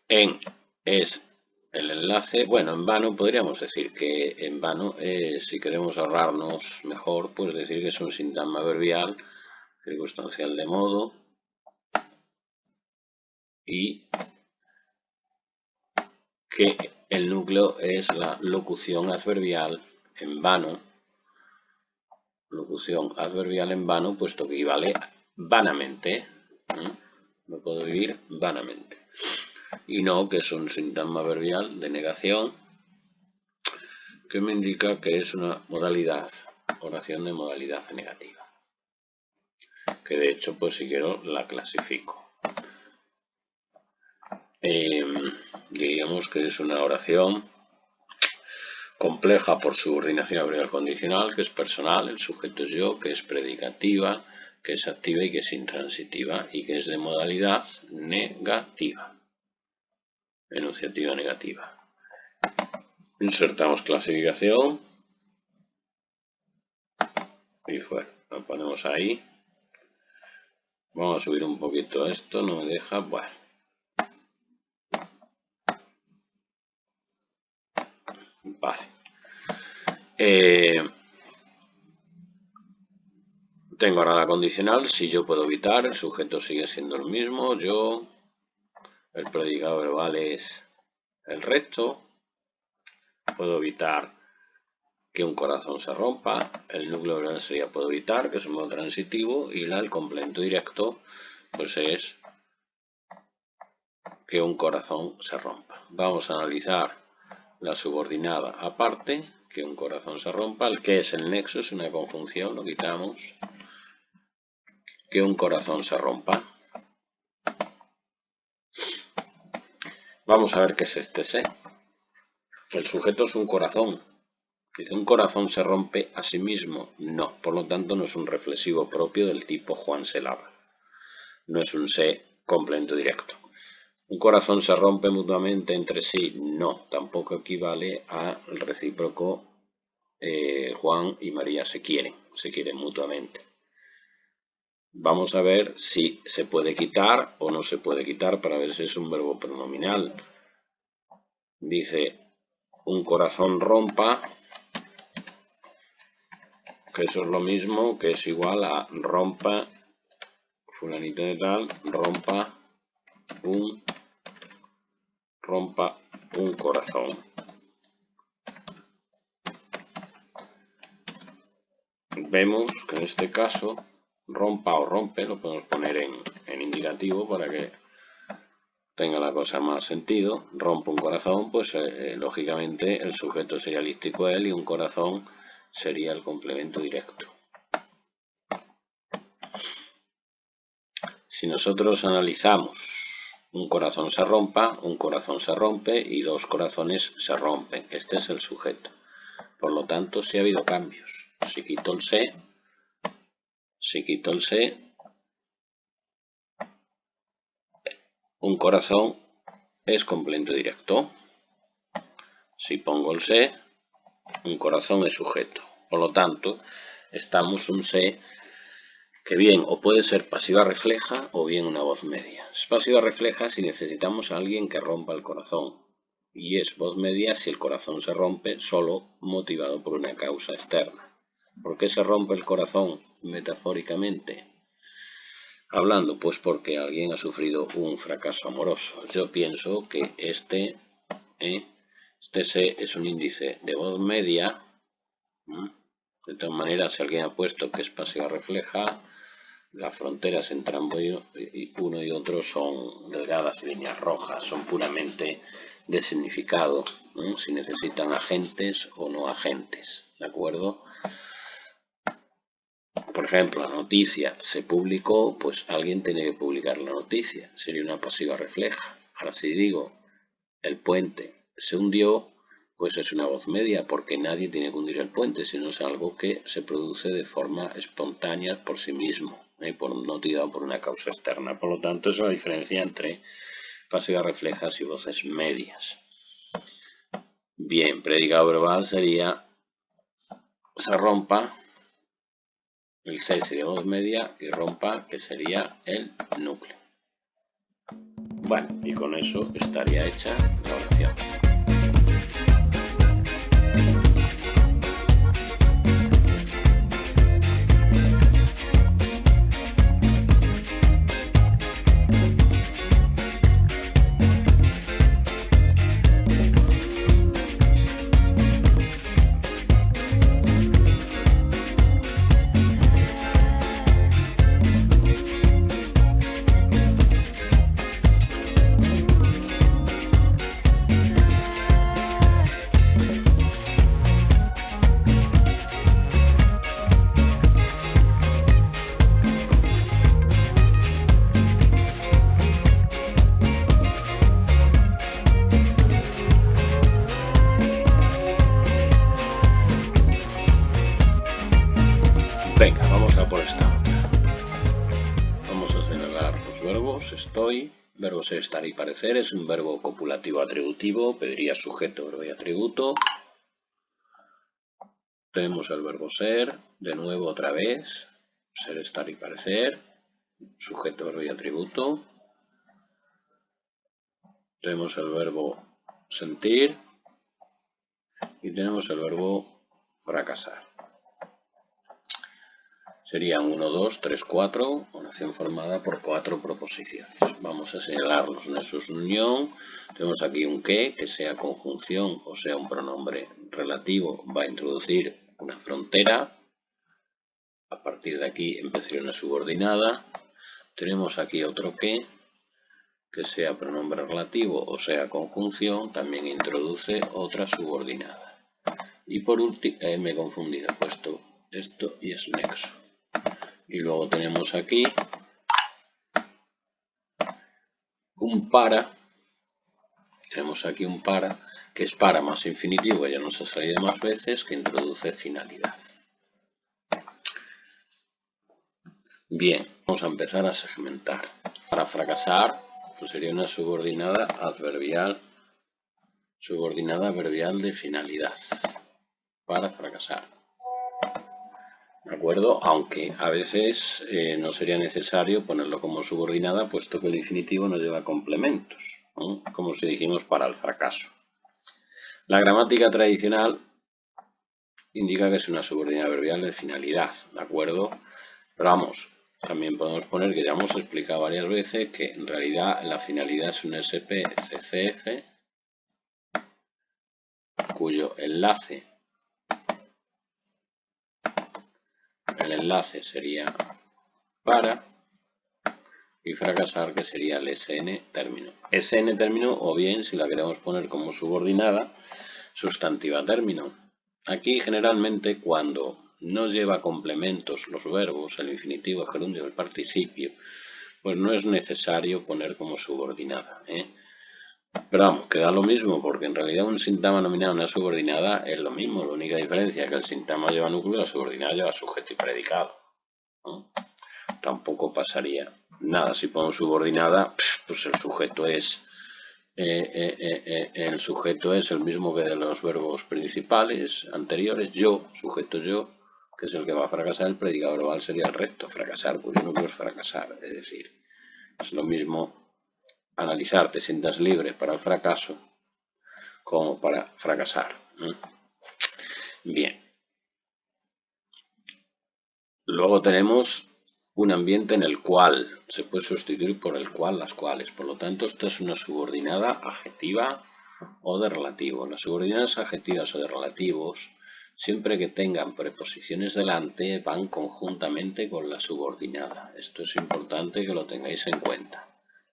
En es el enlace, bueno, en vano podríamos decir que en vano, si queremos ahorrarnos mejor, pues decir que es un sintagma verbial circunstancial de modo y que el núcleo es la locución adverbial en vano. Locución adverbial en vano, puesto que equivale vanamente. No puedo vivir vanamente. Y no, que es un sintagma verbial de negación, que me indica que es una modalidad, oración de modalidad negativa. Que de hecho, pues si quiero, la clasifico. Diríamos que es una oración compleja por subordinación adverbial condicional, que es personal, el sujeto es yo, que es predicativa, que es activa y que es intransitiva, y que es de modalidad negativa, enunciativa negativa. Insertamos clasificación y fuera, lo ponemos ahí. Vamos a subir un poquito esto, no me deja, bueno. Vale. Tengo ahora la condicional, si yo puedo evitar, el sujeto sigue siendo el mismo, yo, el predicado verbal es el resto, puedo evitar que un corazón se rompa, el núcleo verbal sería puedo evitar, que es un modo transitivo, y el complemento directo, pues es que un corazón se rompa. Vamos a analizar la subordinada aparte, que un corazón se rompa, el que es el nexo, es una conjunción, lo quitamos, que un corazón se rompa. Vamos a ver qué es este se. El sujeto es un corazón. Dice, ¿un corazón se rompe a sí mismo? No, por lo tanto no es un reflexivo propio del tipo Juan se lava. No es un se complemento directo. ¿Un corazón se rompe mutuamente entre sí? No, tampoco equivale al recíproco Juan y María se quieren mutuamente. Vamos a ver si se puede quitar o no se puede quitar para ver si es un verbo pronominal. Dice, un corazón rompa, que eso es lo mismo, que es igual a rompa, fulanito de tal, rompa un corazón. Vemos que en este caso, rompa o rompe, lo podemos poner en indicativo para que tenga la cosa más sentido, rompo un corazón, pues lógicamente el sujeto sería lístico él y un corazón sería el complemento directo. Si nosotros analizamos un corazón se rompe y dos corazones se rompen. Este es el sujeto. Por lo tanto, sí ha habido cambios. Si quito el se, un corazón es complemento directo. Si pongo el se, un corazón es sujeto. Por lo tanto, estamos un se que bien o puede ser pasiva refleja o bien una voz media. Es pasiva refleja si necesitamos a alguien que rompa el corazón. Y es voz media si el corazón se rompe solo motivado por una causa externa. ¿Por qué se rompe el corazón metafóricamente hablando? Pues porque alguien ha sufrido un fracaso amoroso. Yo pienso que este se es un índice de voz media. De todas maneras, si alguien ha puesto que es pasiva refleja, las fronteras entre uno y otro son delgadas y líneas rojas, son puramente de significado, ¿no? Si necesitan agentes o no agentes, ¿de acuerdo? Por ejemplo, la noticia se publicó, pues alguien tiene que publicar la noticia, sería una pasiva refleja. Ahora si digo, el puente se hundió, pues es una voz media, porque nadie tiene que hundir el puente, sino es algo que se produce de forma espontánea por sí mismo, motivado por una causa externa. Por lo tanto, es la diferencia entre pasivas reflejas y voces medias. Bien, predicado verbal sería se rompa, el se sería voz media y rompa, que sería el núcleo. Bueno, y con eso estaría hecha la oración. Venga, vamos a por esta otra. Vamos a señalar los verbos. Estoy, verbo ser, estar y parecer. Es un verbo copulativo atributivo. Pediría sujeto, verbo y atributo. Tenemos el verbo ser. De nuevo, otra vez. Ser, estar y parecer. Sujeto, verbo y atributo. Tenemos el verbo sentir. Y tenemos el verbo fracasar. Serían 1, 2, 3, 4, oración formada por 4 proposiciones. Vamos a señalar los nexos de unión. Tenemos aquí un que sea conjunción o sea un pronombre relativo, va a introducir una frontera. A partir de aquí empezaría una subordinada. Tenemos aquí otro que sea pronombre relativo o sea conjunción, también introduce otra subordinada. Y por último, me he confundido, he puesto esto y es nexo. Y luego tenemos aquí un para. Tenemos aquí un para, que es para más infinitivo, ya nos ha salido más veces, que introduce finalidad. Bien, vamos a empezar a segmentar. Para fracasar, pues sería una subordinada adverbial de finalidad. Para fracasar. ¿De acuerdo? Aunque a veces no sería necesario ponerlo como subordinada, puesto que el infinitivo no lleva complementos, ¿no? Como si dijimos para el fracaso. La gramática tradicional indica que es una subordinada adverbial de finalidad, ¿de acuerdo? Pero vamos, también podemos poner, que ya hemos explicado varias veces, que en realidad la finalidad es un SPCCF, cuyo enlace sería para, y fracasar, que sería el SN término. SN término, o bien, si la queremos poner como subordinada, sustantiva término. Aquí generalmente cuando no lleva complementos los verbos, el infinitivo, el gerundio, el participio, pues no es necesario poner como subordinada, Pero vamos, que da lo mismo, porque en realidad un sintagma nominal y una subordinada es lo mismo. La única diferencia es que el sintagma lleva núcleo y la subordinada lleva sujeto y predicado, ¿no? Tampoco pasaría nada. Si pongo subordinada, pues el sujeto es el mismo que de los verbos principales anteriores. Yo, sujeto yo, que es el que va a fracasar. El predicado verbal sería el recto, fracasar, cuyo núcleo es fracasar. Es decir, es lo mismo analizar, te sientas libre para el fracaso como para fracasar. Bien. Luego tenemos un ambiente en el cual se puede sustituir por el cual, las cuales. Por lo tanto, esto es una subordinada adjetiva o de relativo. Las subordinadas adjetivas o de relativos, siempre que tengan preposiciones delante, van conjuntamente con la subordinada. Esto es importante que lo tengáis en cuenta.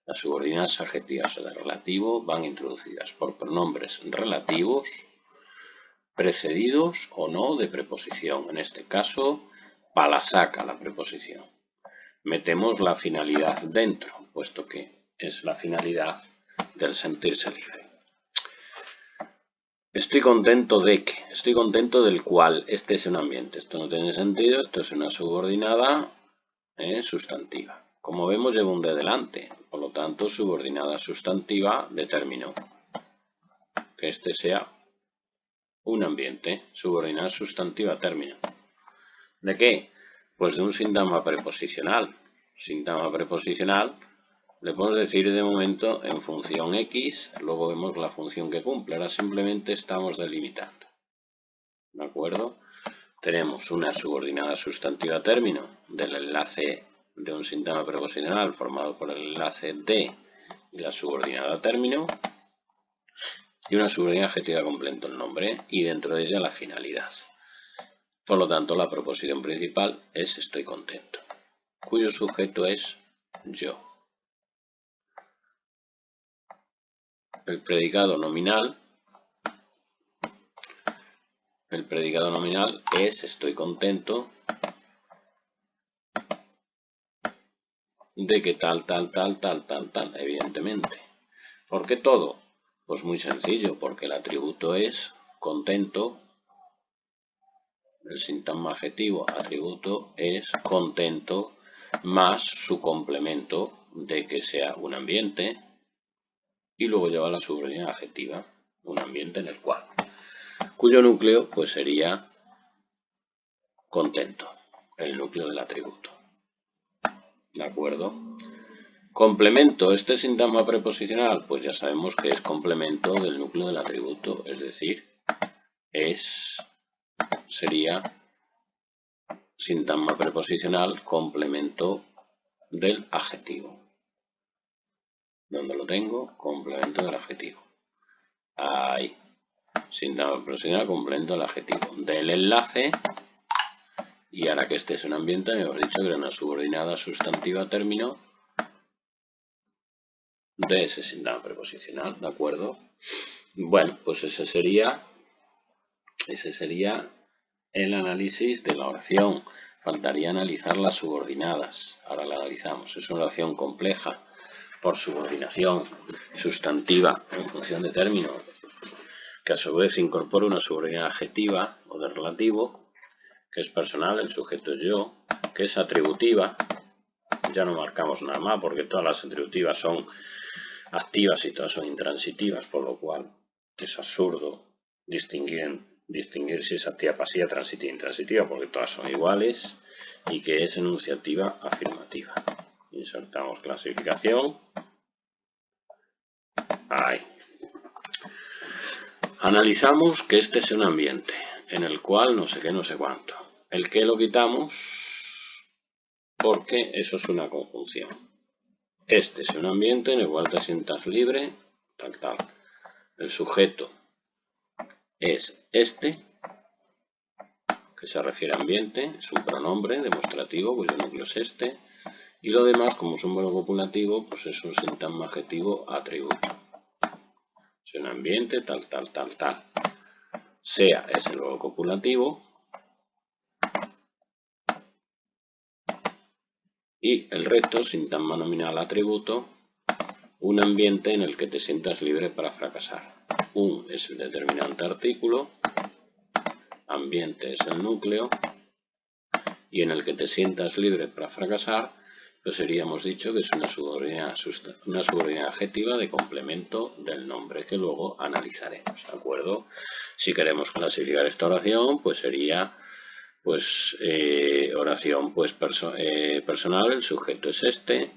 Las subordinadas adjetivas o de relativo van introducidas por pronombres relativos, precedidos o no de preposición. En este caso, la saca la preposición. Metemos la finalidad dentro, puesto que es la finalidad del sentirse libre. Estoy contento de que, estoy contento del cual, este es un ambiente. Esto no tiene sentido, esto es una subordinada sustantiva. Como vemos, lleva un de delante, por lo tanto, subordinada sustantiva de término. Que este sea un ambiente, subordinada sustantiva término. ¿De qué? Pues de un sintagma preposicional. Sintagma preposicional le podemos decir de momento en función X, luego vemos la función que cumple. Ahora simplemente estamos delimitando. ¿De acuerdo? Tenemos una subordinada sustantiva término del enlace de un sintagma preposicional formado por el enlace de y la subordinada término, y una subordinada adjetiva complemento el nombre y dentro de ella la finalidad. Por lo tanto, la proposición principal es estoy contento, cuyo sujeto es yo. El predicado nominal es estoy contento de que tal, evidentemente. ¿Por qué todo? Pues muy sencillo, porque el atributo es contento. El sintagma adjetivo atributo es contento más su complemento de que sea un ambiente y luego lleva la subordinada adjetiva, un ambiente en el cual, cuyo núcleo pues sería contento, el núcleo del atributo. ¿De acuerdo? Complemento, este sintagma preposicional, pues ya sabemos que es complemento del núcleo del atributo, es decir, sería sintagma preposicional complemento del adjetivo. ¿Dónde lo tengo? Complemento del adjetivo. Ahí. Sintagma preposicional complemento del adjetivo. Del enlace. Y ahora que este es un ambiente, me hemos dicho que era una subordinada sustantiva término de ese sintagma preposicional, ¿de acuerdo? Bueno, pues ese sería el análisis de la oración. Faltaría analizar las subordinadas. Ahora la analizamos. Es una oración compleja por subordinación sustantiva en función de término, que a su vez incorpora una subordinada adjetiva o de relativo, que es personal, el sujeto es yo, que es atributiva. Ya no marcamos nada más porque todas las atributivas son activas y todas son intransitivas, por lo cual es absurdo distinguir si es activa, pasiva, transitiva e intransitiva, porque todas son iguales, y que es enunciativa afirmativa. Insertamos clasificación. Ahí. Analizamos que este es un ambiente en el cual no sé qué, no sé cuánto. El que lo quitamos porque eso es una conjunción. Este es un ambiente en el cual te sientas libre, tal. El sujeto es este, que se refiere a ambiente, es un pronombre demostrativo cuyo núcleo es este, Y lo demás, como es un verbo copulativo, pues es un sintagma adjetivo atributo. Es un ambiente, tal, tal, tal, tal. Sea es el verbo copulativo. Y el resto, sintagma nominal atributo, un ambiente en el que te sientas libre para fracasar. Un es el determinante artículo, ambiente es el núcleo, y en el que te sientas libre para fracasar, pues hemos dicho que es una subordinada adjetiva de complemento del nombre que luego analizaremos, ¿de acuerdo? Si queremos clasificar esta oración, pues sería oración personal, el sujeto es este.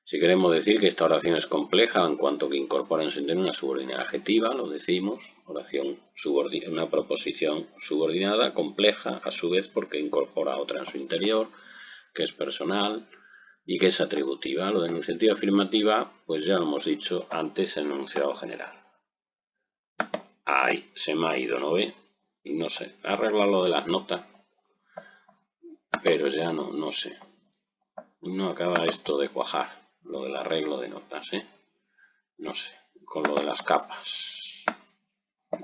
Si queremos decir que esta oración es compleja en cuanto que incorpora en su interior una subordinada adjetiva, lo decimos, una proposición subordinada compleja a su vez porque incorpora otra en su interior, que es personal y que es atributiva. Lo de enunciativa afirmativa, pues ya lo hemos dicho antes en enunciado general. Ay, se me ha ido, ¿no ve? No sé, arregla lo de las notas, pero ya no sé. No acaba esto de cuajar, lo del arreglo de notas, no sé, con lo de las capas.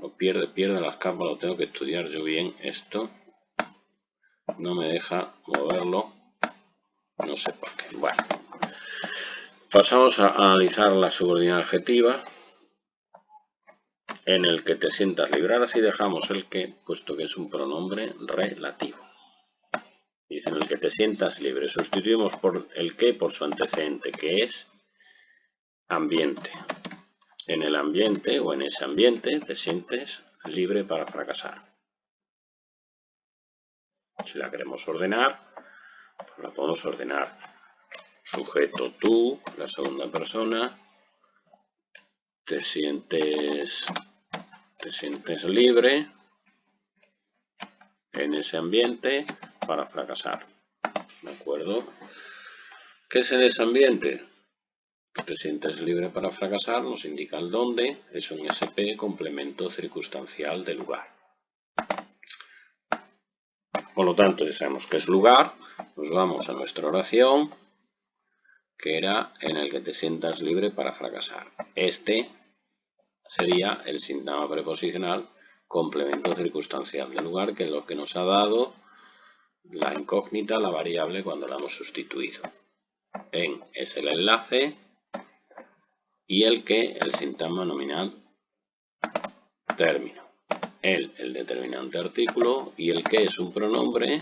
Lo pierde las capas, lo tengo que estudiar yo bien esto. No me deja moverlo, no sé por qué. Bueno, pasamos a analizar la subordinada adjetiva en el que te sientas libre. Ahora sí dejamos el que, puesto que es un pronombre relativo. Dice en el que te sientas libre. Sustituimos por el que por su antecedente, que es ambiente. En el ambiente o en ese ambiente te sientes libre para fracasar. Si la queremos ordenar, pues la podemos ordenar. Sujeto tú, la segunda persona, te sientes libre en ese ambiente para fracasar. ¿De acuerdo? ¿Qué es en ese ambiente? Te sientes libre para fracasar, nos indica el dónde, es un SP complemento circunstancial de lugar. Por lo tanto, ya sabemos que es lugar, nos vamos a nuestra oración, que era en el que te sientas libre para fracasar. Este sería el sintagma preposicional complemento circunstancial de lugar, que es lo que nos ha dado la incógnita, la variable, cuando la hemos sustituido. En es el enlace y el que, el sintagma nominal término. El determinante artículo y el que es un pronombre,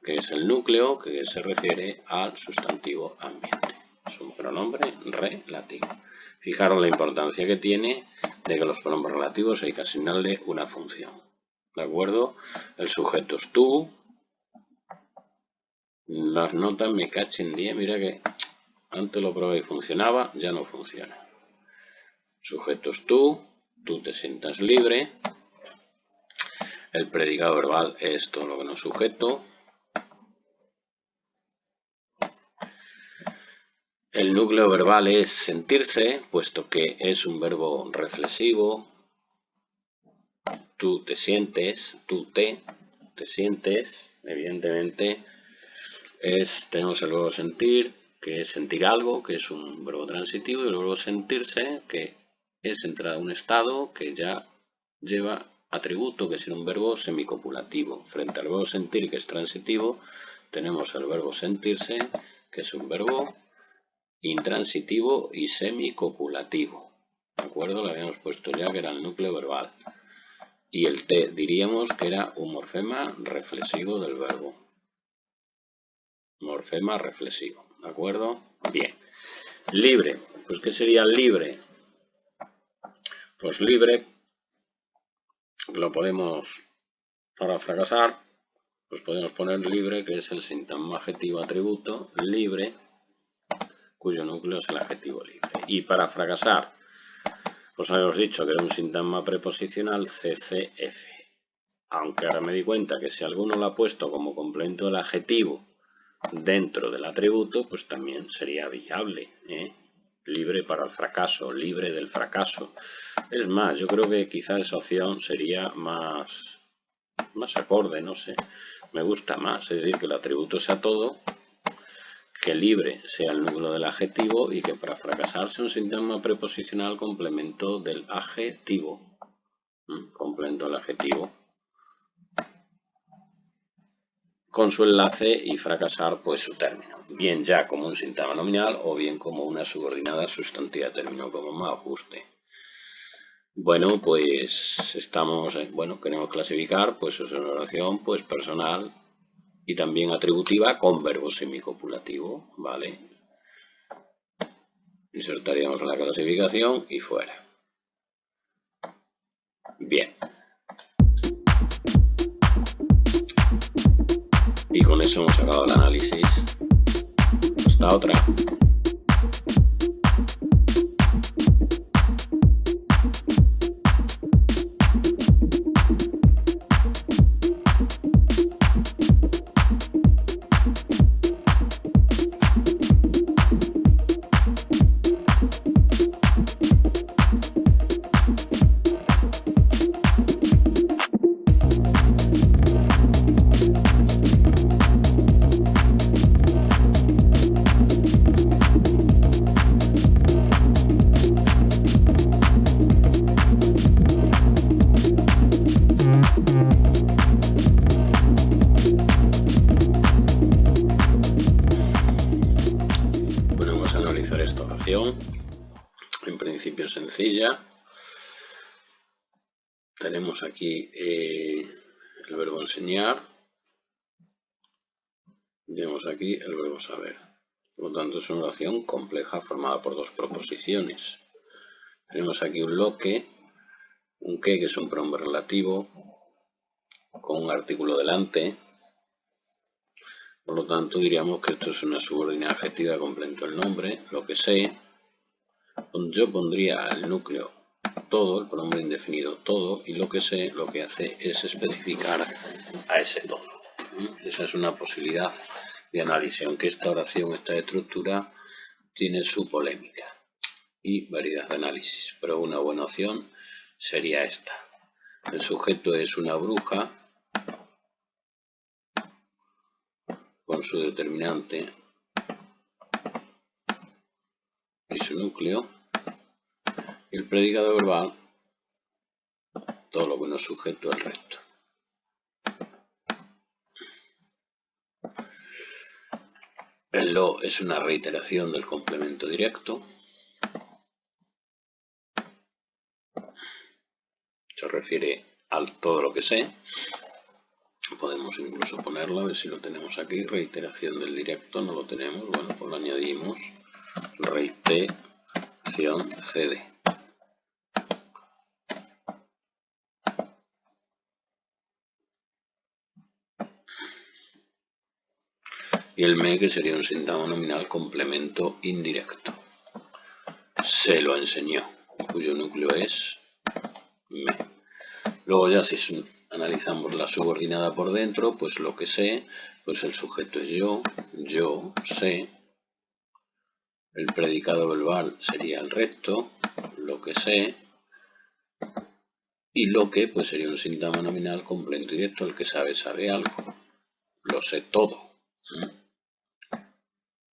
que es el núcleo, que se refiere al sustantivo ambiente. Es un pronombre relativo. Fijaros la importancia que tiene de que los pronombres relativos hay que asignarle una función. ¿De acuerdo? El sujeto es tú. Las notas me cachen 10. Mira que antes lo probé y funcionaba, ya no funciona. Sujeto es tú te sientas libre. El predicado verbal es todo lo que no es sujeto. El núcleo verbal es sentirse, puesto que es un verbo reflexivo. Tú te sientes, te sientes, evidentemente, tenemos el verbo sentir, que es sentir algo, que es un verbo transitivo, y el verbo sentirse, que es entrar a un estado que ya lleva atributo, que es un verbo semicopulativo. Frente al verbo sentir, que es transitivo, tenemos el verbo sentirse, que es un verbo intransitivo y semicopulativo. ¿De acuerdo? Lo habíamos puesto ya que era el núcleo verbal. Y el T diríamos que era un morfema reflexivo del verbo. Morfema reflexivo. ¿De acuerdo? Bien. Libre. Pues ¿qué sería libre? Pues libre lo podemos, para fracasar, pues podemos poner libre, que es el sintagma adjetivo atributo, libre, cuyo núcleo es el adjetivo libre. Y para fracasar, pues habíamos dicho que era un sintagma preposicional CCF. Aunque ahora me di cuenta que si alguno lo ha puesto como complemento del adjetivo dentro del atributo, pues también sería viable, libre para el fracaso, libre del fracaso. Es más, yo creo que quizá esa opción sería más acorde, no sé. me gusta más, es decir, que el atributo sea todo, que libre sea el núcleo del adjetivo y que para fracasar sea un síntoma preposicional complemento del adjetivo. Complemento del adjetivo con su enlace y fracasar pues su término, bien ya como un síntoma nominal o bien como una subordinada sustantiva de término, como más guste. Bueno, pues queremos clasificar, pues es una oración pues personal y también atributiva con verbo semicopulativo, ¿vale? Insertaríamos en la clasificación y fuera. Bien. Y con eso hemos acabado el análisis. Hasta otra. Esta oración, en principio sencilla. Tenemos aquí el verbo enseñar, tenemos aquí el verbo saber. Por lo tanto, es una oración compleja formada por dos proposiciones. Tenemos aquí un lo que es un pronombre relativo con un artículo delante. Por lo tanto, diríamos que esto es una subordinada adjetiva de complemento del nombre, lo que sé. Yo pondría el núcleo todo, el pronombre indefinido todo, y lo que sé lo que hace es especificar a ese todo. Esa es una posibilidad de análisis, aunque esta oración, esta estructura, tiene su polémica y variedad de análisis, pero una buena opción sería esta. El sujeto es una bruja con su determinante y su núcleo, y el predicado verbal, todo lo que no es sujeto al resto. El lo es una reiteración del complemento directo. Se refiere al todo lo que sé. Podemos incluso ponerlo, a ver si lo tenemos aquí. Reiteración del directo, no lo tenemos. Bueno, pues lo añadimos. Reiteración cd. Y el me, que sería un síntoma nominal complemento indirecto. Se lo enseñó, cuyo núcleo es me. Luego ya si analizamos la subordinada por dentro, pues lo que sé, pues el sujeto es yo sé. El predicado verbal sería el resto, lo que sé. Y lo que, pues sería un síntoma nominal complemento directo, el que sabe algo. Lo sé todo.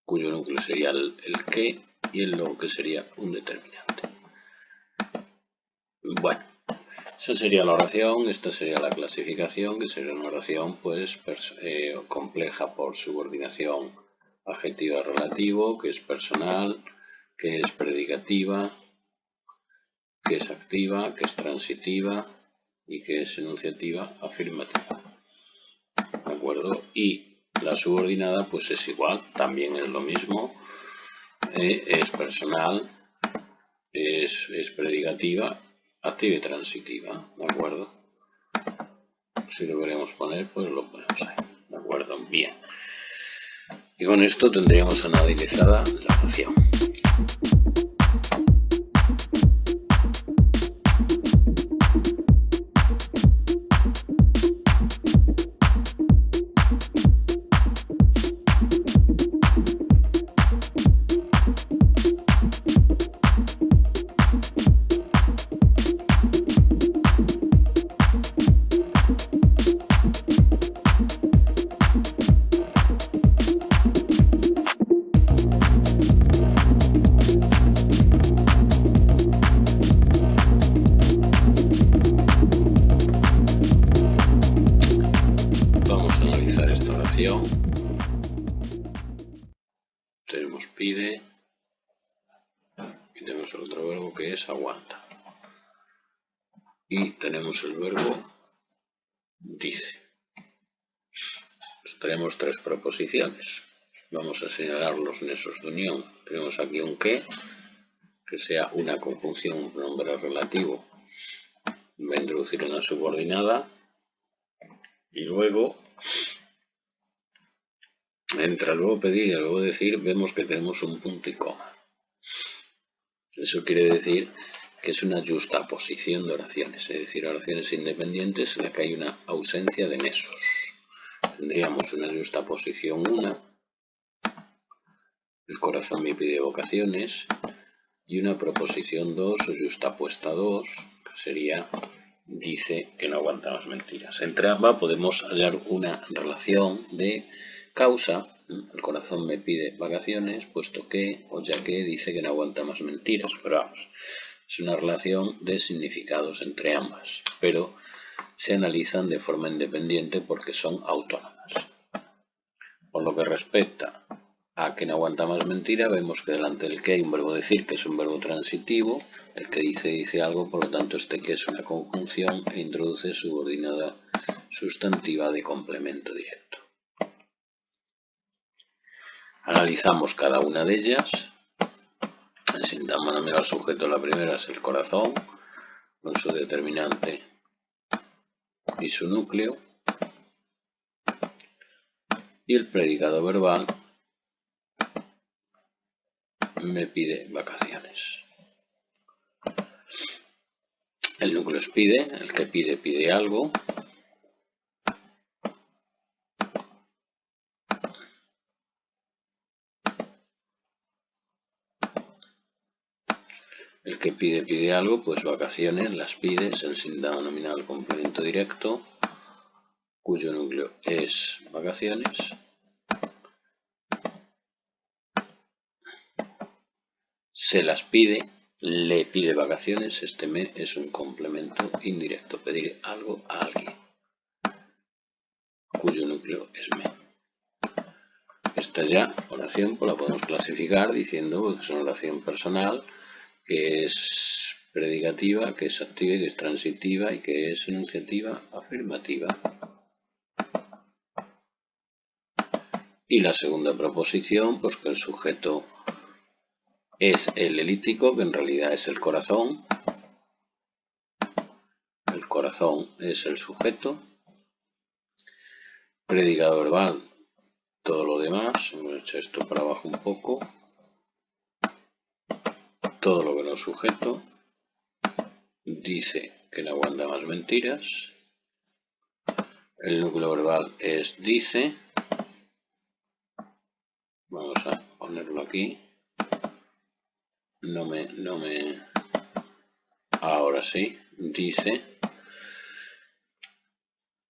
Cuyo núcleo sería el que y el lo, que sería un determinante. Bueno, esa sería la oración, esta sería la clasificación, que sería una oración pues compleja por subordinación adjetiva relativo, que es personal, que es predicativa, que es activa, que es transitiva y que es enunciativa afirmativa. ¿De acuerdo? Y la subordinada pues es igual, también es lo mismo, es personal, es predicativa, activa y transitiva, ¿de acuerdo? Si lo queremos poner, pues lo ponemos ahí, ¿de acuerdo? Bien. Y con esto tendríamos analizada la oración. pide, y tenemos el otro verbo que es aguanta. Y tenemos el verbo dice. Tenemos tres proposiciones. Vamos a señalar los nexos de unión. Tenemos aquí un que sea una conjunción, un nombre relativo. Va a introducir una subordinada. Y luego, entre el verbo pedir y el verbo decir, vemos que tenemos un punto y coma. Eso quiere decir que es una justaposición de oraciones, es decir, oraciones independientes en las que hay una ausencia de nexos. Tendríamos una justaposición 1, el corazón me pide vocaciones, y una proposición 2 o justapuesta 2, que sería dice que no aguanta más mentiras. Entre ambas podemos hallar una relación de causa. El corazón me pide vacaciones, puesto que, o ya que, dice que no aguanta más mentiras. Pero vamos, es una relación de significados entre ambas, pero se analizan de forma independiente porque son autónomas. Por lo que respecta a que no aguanta más mentira, vemos que delante del que hay un verbo decir, que es un verbo transitivo. El que dice algo, por lo tanto este que es una conjunción e introduce subordinada sustantiva de complemento directo. Analizamos cada una de ellas. El sintagma nominal sujeto, la primera es el corazón, con su determinante y su núcleo. Y el predicado verbal me pide vacaciones. El núcleo es pide, el que pide algo. El que pide algo, pues vacaciones, las pide, es el sintagma nominal complemento directo, cuyo núcleo es vacaciones. Se las pide, le pide vacaciones, este me es un complemento indirecto, pedir algo a alguien, cuyo núcleo es me. Esta ya oración pues la podemos clasificar diciendo que es una oración personal, que es predicativa, que es activa y que es transitiva y que es enunciativa afirmativa. Y la segunda proposición, pues que el sujeto es el elíptico, que en realidad es el corazón. El corazón es el sujeto. Predicado verbal, todo lo demás. Hemos hecho esto para abajo un poco. Todo lo que no es sujeto. Dice que no aguanta más mentiras. El núcleo verbal es dice. Vamos a ponerlo aquí. Ahora sí, dice.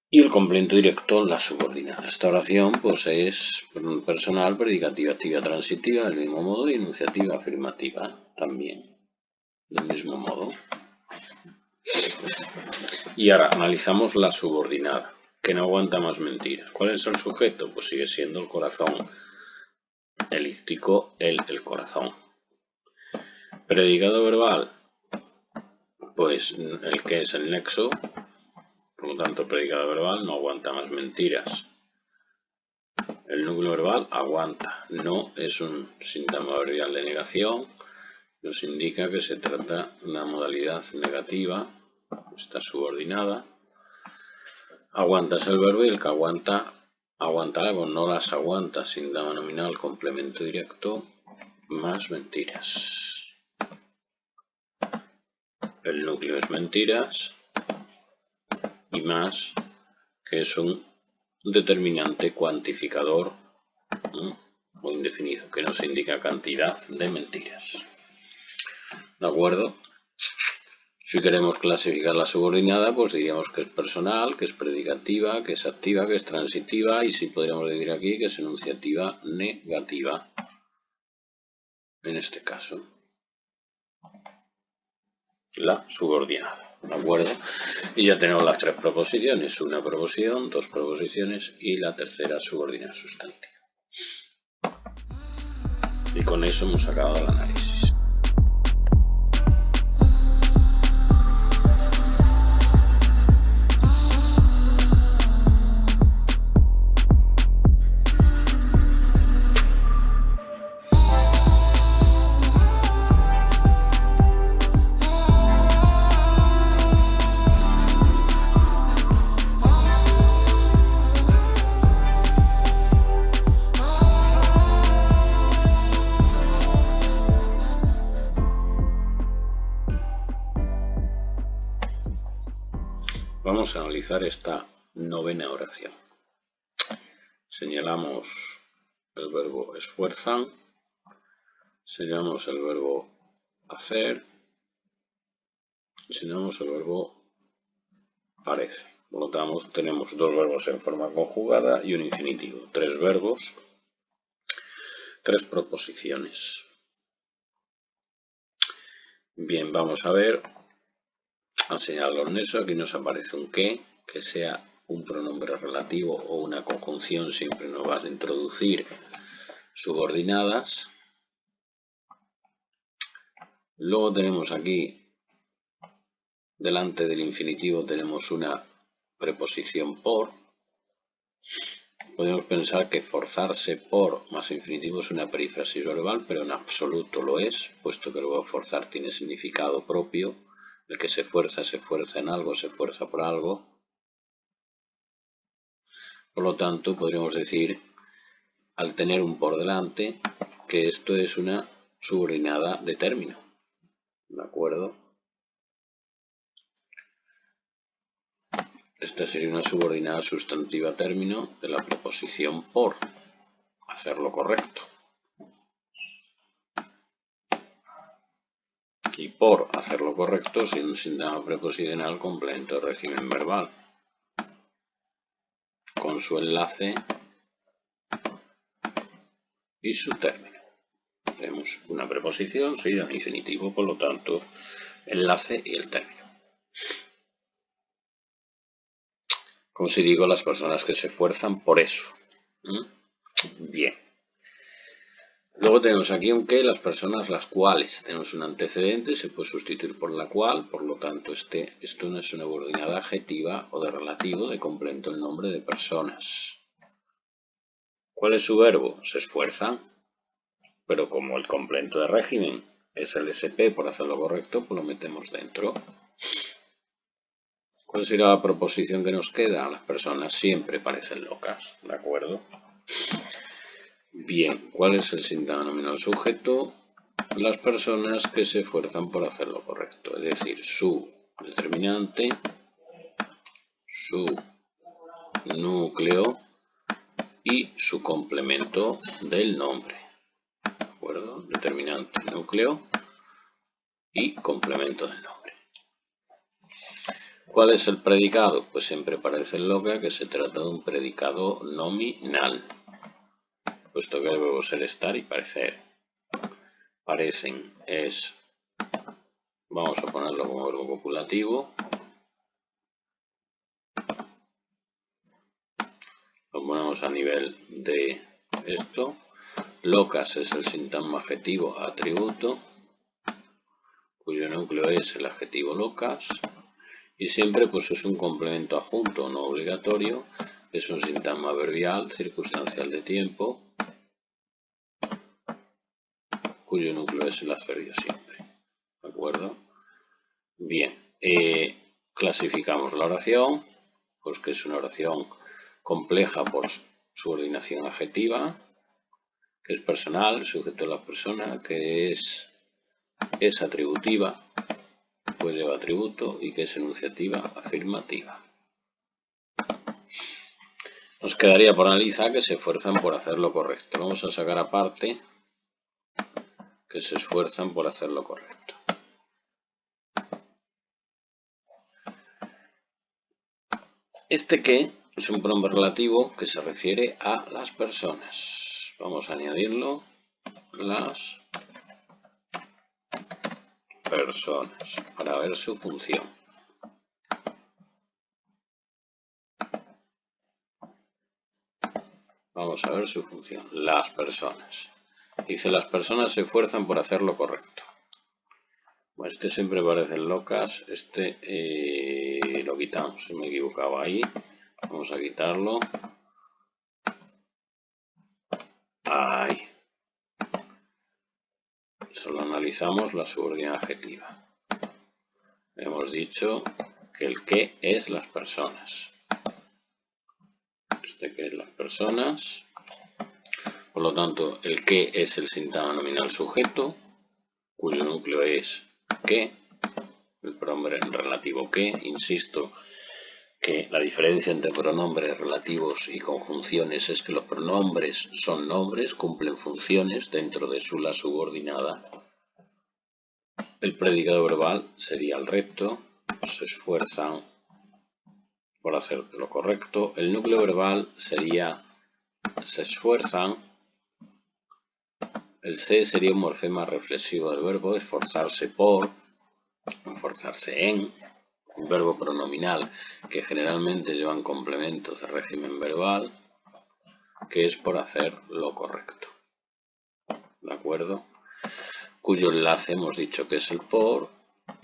Y el complemento directo, la subordinada. Esta oración pues es personal, predicativa, activa, transitiva del mismo modo y enunciativa, afirmativa también del mismo modo. Y ahora analizamos la subordinada, que no aguanta más mentiras. ¿Cuál es el sujeto? Pues sigue siendo el corazón. Elíptico, el corazón. Predicado verbal, pues el que es el nexo. Por lo tanto, el predicado verbal no aguanta más mentiras. El núcleo verbal aguanta. No es un sintagma adverbial de negación. Nos indica que se trata de una modalidad negativa. Está subordinada. Aguanta es el verbo y el que aguanta algo. No las aguanta. Sintagma nominal, complemento directo, más mentiras. El núcleo es mentiras. Y más, que es un determinante cuantificador o indefinido, que nos indica cantidad de mentiras. ¿De acuerdo? Si queremos clasificar la subordinada, pues diríamos que es personal, que es predicativa, que es activa, que es transitiva, y si podríamos decir aquí que es enunciativa negativa, en este caso, la subordinada. ¿De acuerdo? Y ya tenemos las tres proposiciones, una proposición, dos proposiciones y la tercera subordinada sustantiva. Y con eso hemos acabado el análisis. Vamos a analizar esta novena oración. Señalamos el verbo esfuerzan, señalamos el verbo hacer, señalamos el verbo parece. Por lo tanto, tenemos dos verbos en forma conjugada y un infinitivo. Tres verbos, tres proposiciones. Bien, vamos a ver. Al señalarlo en eso, aquí nos aparece un que sea un pronombre relativo o una conjunción, siempre nos va a introducir subordinadas. Luego tenemos aquí, delante del infinitivo, tenemos una preposición por. Podemos pensar que forzarse por más infinitivo es una perífrasis verbal, pero en absoluto lo es, puesto que el verbo forzar tiene significado propio. El que se fuerza en algo, se fuerza por algo. Por lo tanto, podríamos decir, al tener un por delante, que esto es una subordinada de término. ¿De acuerdo? Esta sería una subordinada sustantiva a término de la preposición por. Hacerlo correcto. Y por hacerlo correcto, sin un síntoma preposicional complemento de régimen verbal, con su enlace y su término. Tenemos una preposición, sería un infinitivo, por lo tanto, enlace y el término. Como si digo, las personas que se esfuerzan por eso. Bien. Luego tenemos aquí un que, las personas las cuales. Tenemos un antecedente, se puede sustituir por la cual, por lo tanto esto no es una subordinada adjetiva o de relativo, de complemento el nombre de personas. ¿Cuál es su verbo? Se esfuerzan, pero como el complemento de régimen es el SP por hacerlo correcto, pues lo metemos dentro. ¿Cuál sería la proposición que nos queda? Las personas siempre parecen locas, ¿de acuerdo? Bien, ¿cuál es el síntoma nominal sujeto? Las personas que se esfuerzan por hacerlo correcto, es decir, su determinante, su núcleo y su complemento del nombre. ¿De acuerdo? Determinante, núcleo y complemento del nombre. ¿Cuál es el predicado? Pues siempre parece loca que se trata de un predicado nominal, puesto que el verbo ser, estar y parecer. Parecen es, vamos a ponerlo como verbo copulativo. Lo ponemos a nivel de esto. Locas es el sintagma adjetivo atributo, cuyo núcleo es el adjetivo locas. Y siempre pues es un complemento adjunto no obligatorio, es un sintagma verbial circunstancial de tiempo, cuyo núcleo es el adverbio siempre. ¿De acuerdo? Bien, clasificamos la oración, pues que es una oración compleja por subordinación adjetiva, que es personal, sujeto a la persona, que es atributiva, pues lleva atributo, y que es enunciativa afirmativa. Nos quedaría por analizar que se esfuerzan por hacer lo correcto. Vamos a sacar aparte que se esfuerzan por hacer lo correcto. Este que es un pronombre relativo que se refiere a las personas. Vamos a añadirlo, las personas, para ver su función. Vamos a ver su función, las personas. Dice, las personas se esfuerzan por hacer lo correcto. Bueno, este siempre parecen locas. Este lo quitamos. Me he equivocado ahí. Vamos a quitarlo. Ahí. Solo analizamos la subordinada adjetiva. Hemos dicho que el qué es las personas. Este que es las personas. Por lo tanto, el qué es el sintagma nominal sujeto, cuyo núcleo es qué, el pronombre relativo qué. Insisto que la diferencia entre pronombres relativos y conjunciones es que los pronombres son nombres, cumplen funciones dentro de la subordinada. El predicado verbal sería el recto, se esfuerzan por hacer lo correcto. El núcleo verbal sería se esfuerzan. El se sería un morfema reflexivo del verbo esforzarse por, esforzarse en, un verbo pronominal que generalmente llevan complementos de régimen verbal, que es por hacer lo correcto. ¿De acuerdo? Cuyo enlace hemos dicho que es el por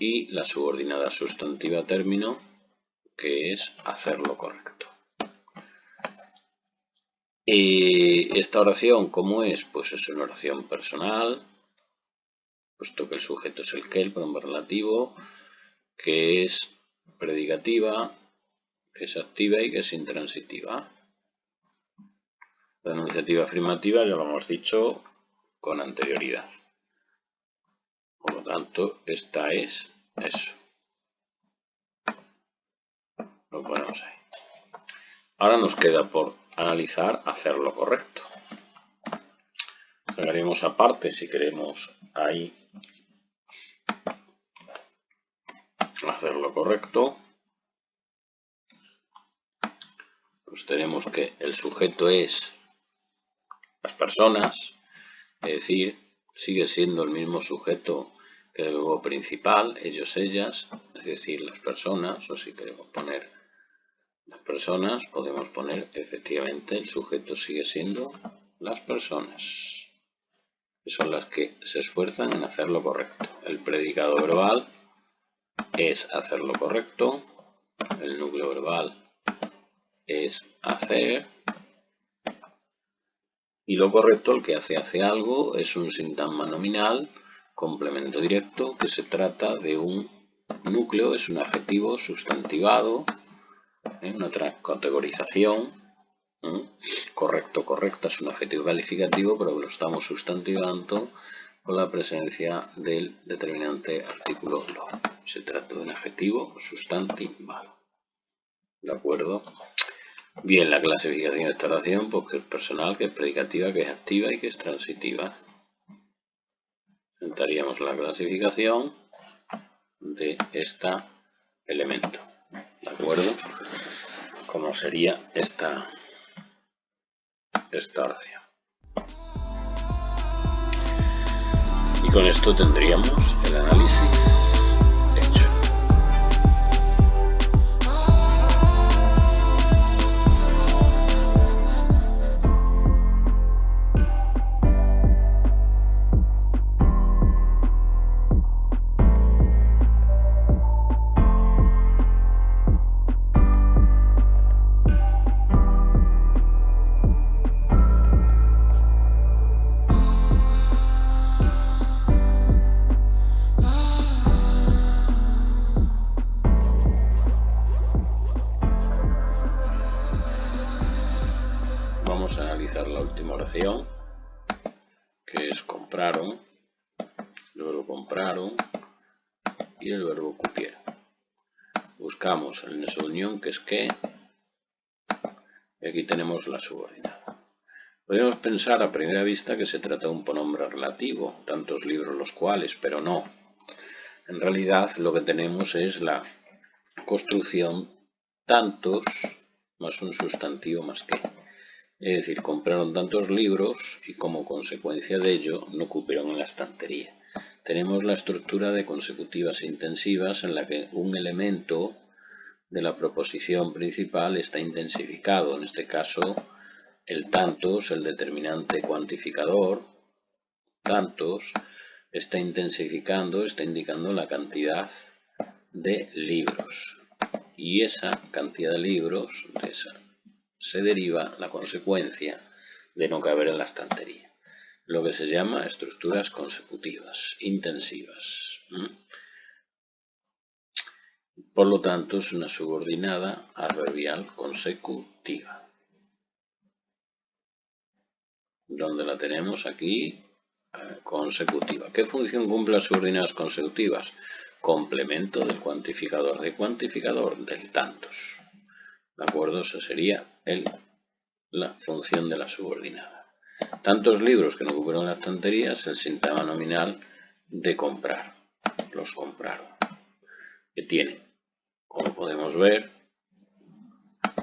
y la subordinada sustantiva término, que es hacer lo correcto. Y esta oración, ¿cómo es? Pues es una oración personal, puesto que el sujeto es el que, el pronombre relativo, que es predicativa, que es activa y que es intransitiva. La enunciativa afirmativa ya lo hemos dicho con anterioridad. Por lo tanto, esta es eso. Lo ponemos ahí. Ahora nos queda por analizar hacer lo correcto. Sacaremos aparte si queremos ahí hacer lo correcto. Pues tenemos que el sujeto es las personas, es decir, sigue siendo el mismo sujeto que el verbo principal, ellos, ellas, es decir, las personas, o si queremos poner las personas, podemos poner efectivamente el sujeto sigue siendo las personas, que son las que se esfuerzan en hacer lo correcto. El predicado verbal es hacer lo correcto, el núcleo verbal es hacer, y lo correcto, el que hace algo, es un sintagma nominal, complemento directo, que se trata de un núcleo, es un adjetivo sustantivado, una categorización. Correcto, correcta es un adjetivo calificativo, pero lo estamos sustantivando con la presencia del determinante artículo lo. Se trata de un adjetivo sustantivado. ¿De acuerdo? Bien, la clasificación de esta oración, pues que es personal, que es predicativa, que es activa y que es transitiva. Presentaríamos la clasificación de este elemento. ¿De acuerdo? ¿Cómo sería esta oración? Y con esto tendríamos el análisis. Vamos a analizar la última oración, que es compraron, el verbo compraron y el verbo cupieron. Buscamos el nexo de unión, que es que, y aquí tenemos la subordinada. Podemos pensar a primera vista que se trata de un pronombre relativo, tantos libros los cuales, pero no. En realidad lo que tenemos es la construcción tantos más un sustantivo más que. Es decir, compraron tantos libros y como consecuencia de ello no cupieron en la estantería. Tenemos la estructura de consecutivas intensivas en la que un elemento de la proposición principal está intensificado. En este caso, el tantos, el determinante cuantificador, tantos, está intensificando, está indicando la cantidad de libros. Y esa cantidad de libros, se deriva la consecuencia de no caber en la estantería. Lo que se llama estructuras consecutivas, intensivas. Por lo tanto, es una subordinada adverbial consecutiva. Donde la tenemos aquí, consecutiva. ¿Qué función cumple las subordinadas consecutivas? Complemento del cuantificador. ¿De cuantificador? Del tantos. ¿De acuerdo? Esa sería la función de la subordinada. Tantos libros que no ocuparon la estantería es el síntoma nominal de comprar. Los compraron. Que tiene, como podemos ver,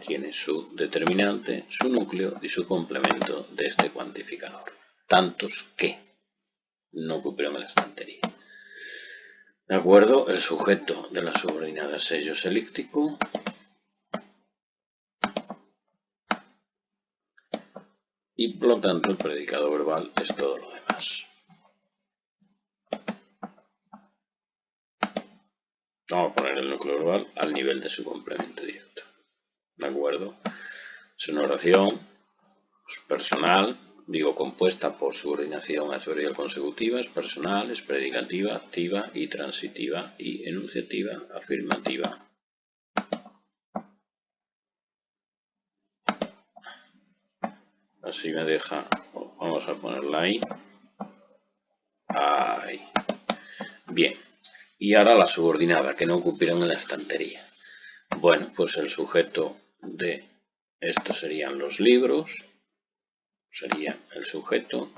tiene su determinante, su núcleo y su complemento de este cuantificador. Tantos que no ocuparon la estantería. ¿De acuerdo? El sujeto de la subordinada es ellos elíptico. Y por lo tanto el predicado verbal es todo lo demás. Vamos a poner el núcleo verbal al nivel de su complemento directo. ¿De acuerdo? Es una oración personal, digo compuesta por subordinación adverbial consecutiva, es personal, es predicativa, activa y transitiva y enunciativa afirmativa. Así me deja, vamos a ponerla ahí. Ahí. Bien. Y ahora la subordinada, que no ocuparon en la estantería. Bueno, pues el sujeto de esto serían los libros. Sería el sujeto.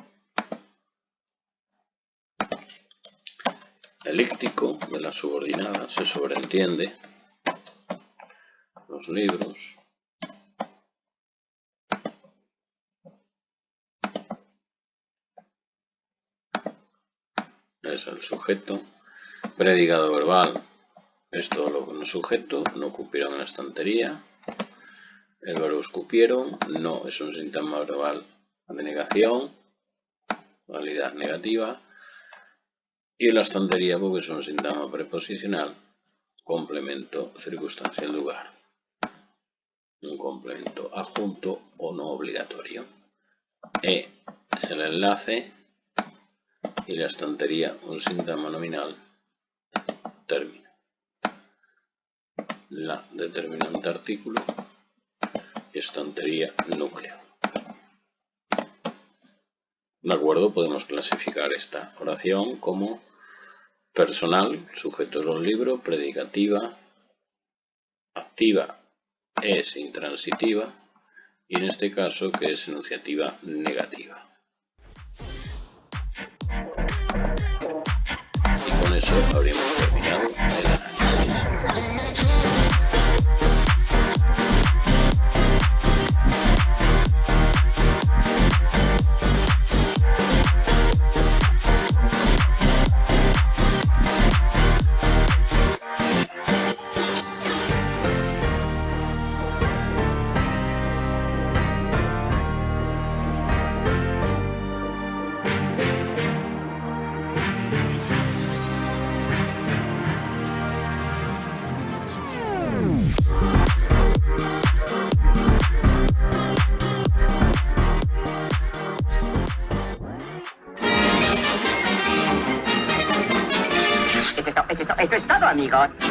Elíptico de la subordinada se sobreentiende los libros. Es el sujeto. Predicado verbal es todo lo que no es sujeto, no ocupieron en la estantería. El verbo escupieron, no es un síntoma verbal de negación, modalidad negativa. Y en la estantería porque es un síntoma preposicional, complemento circunstancial lugar. Un complemento adjunto o no obligatorio. E es el enlace y la estantería un síntoma nominal término. La determinante artículo y estantería núcleo. De acuerdo, podemos clasificar esta oración como personal, sujeto de los libros, predicativa, activa es intransitiva y en este caso que es enunciativa negativa. Y con eso habríamos terminado el análisis. Eso es todo, amigos.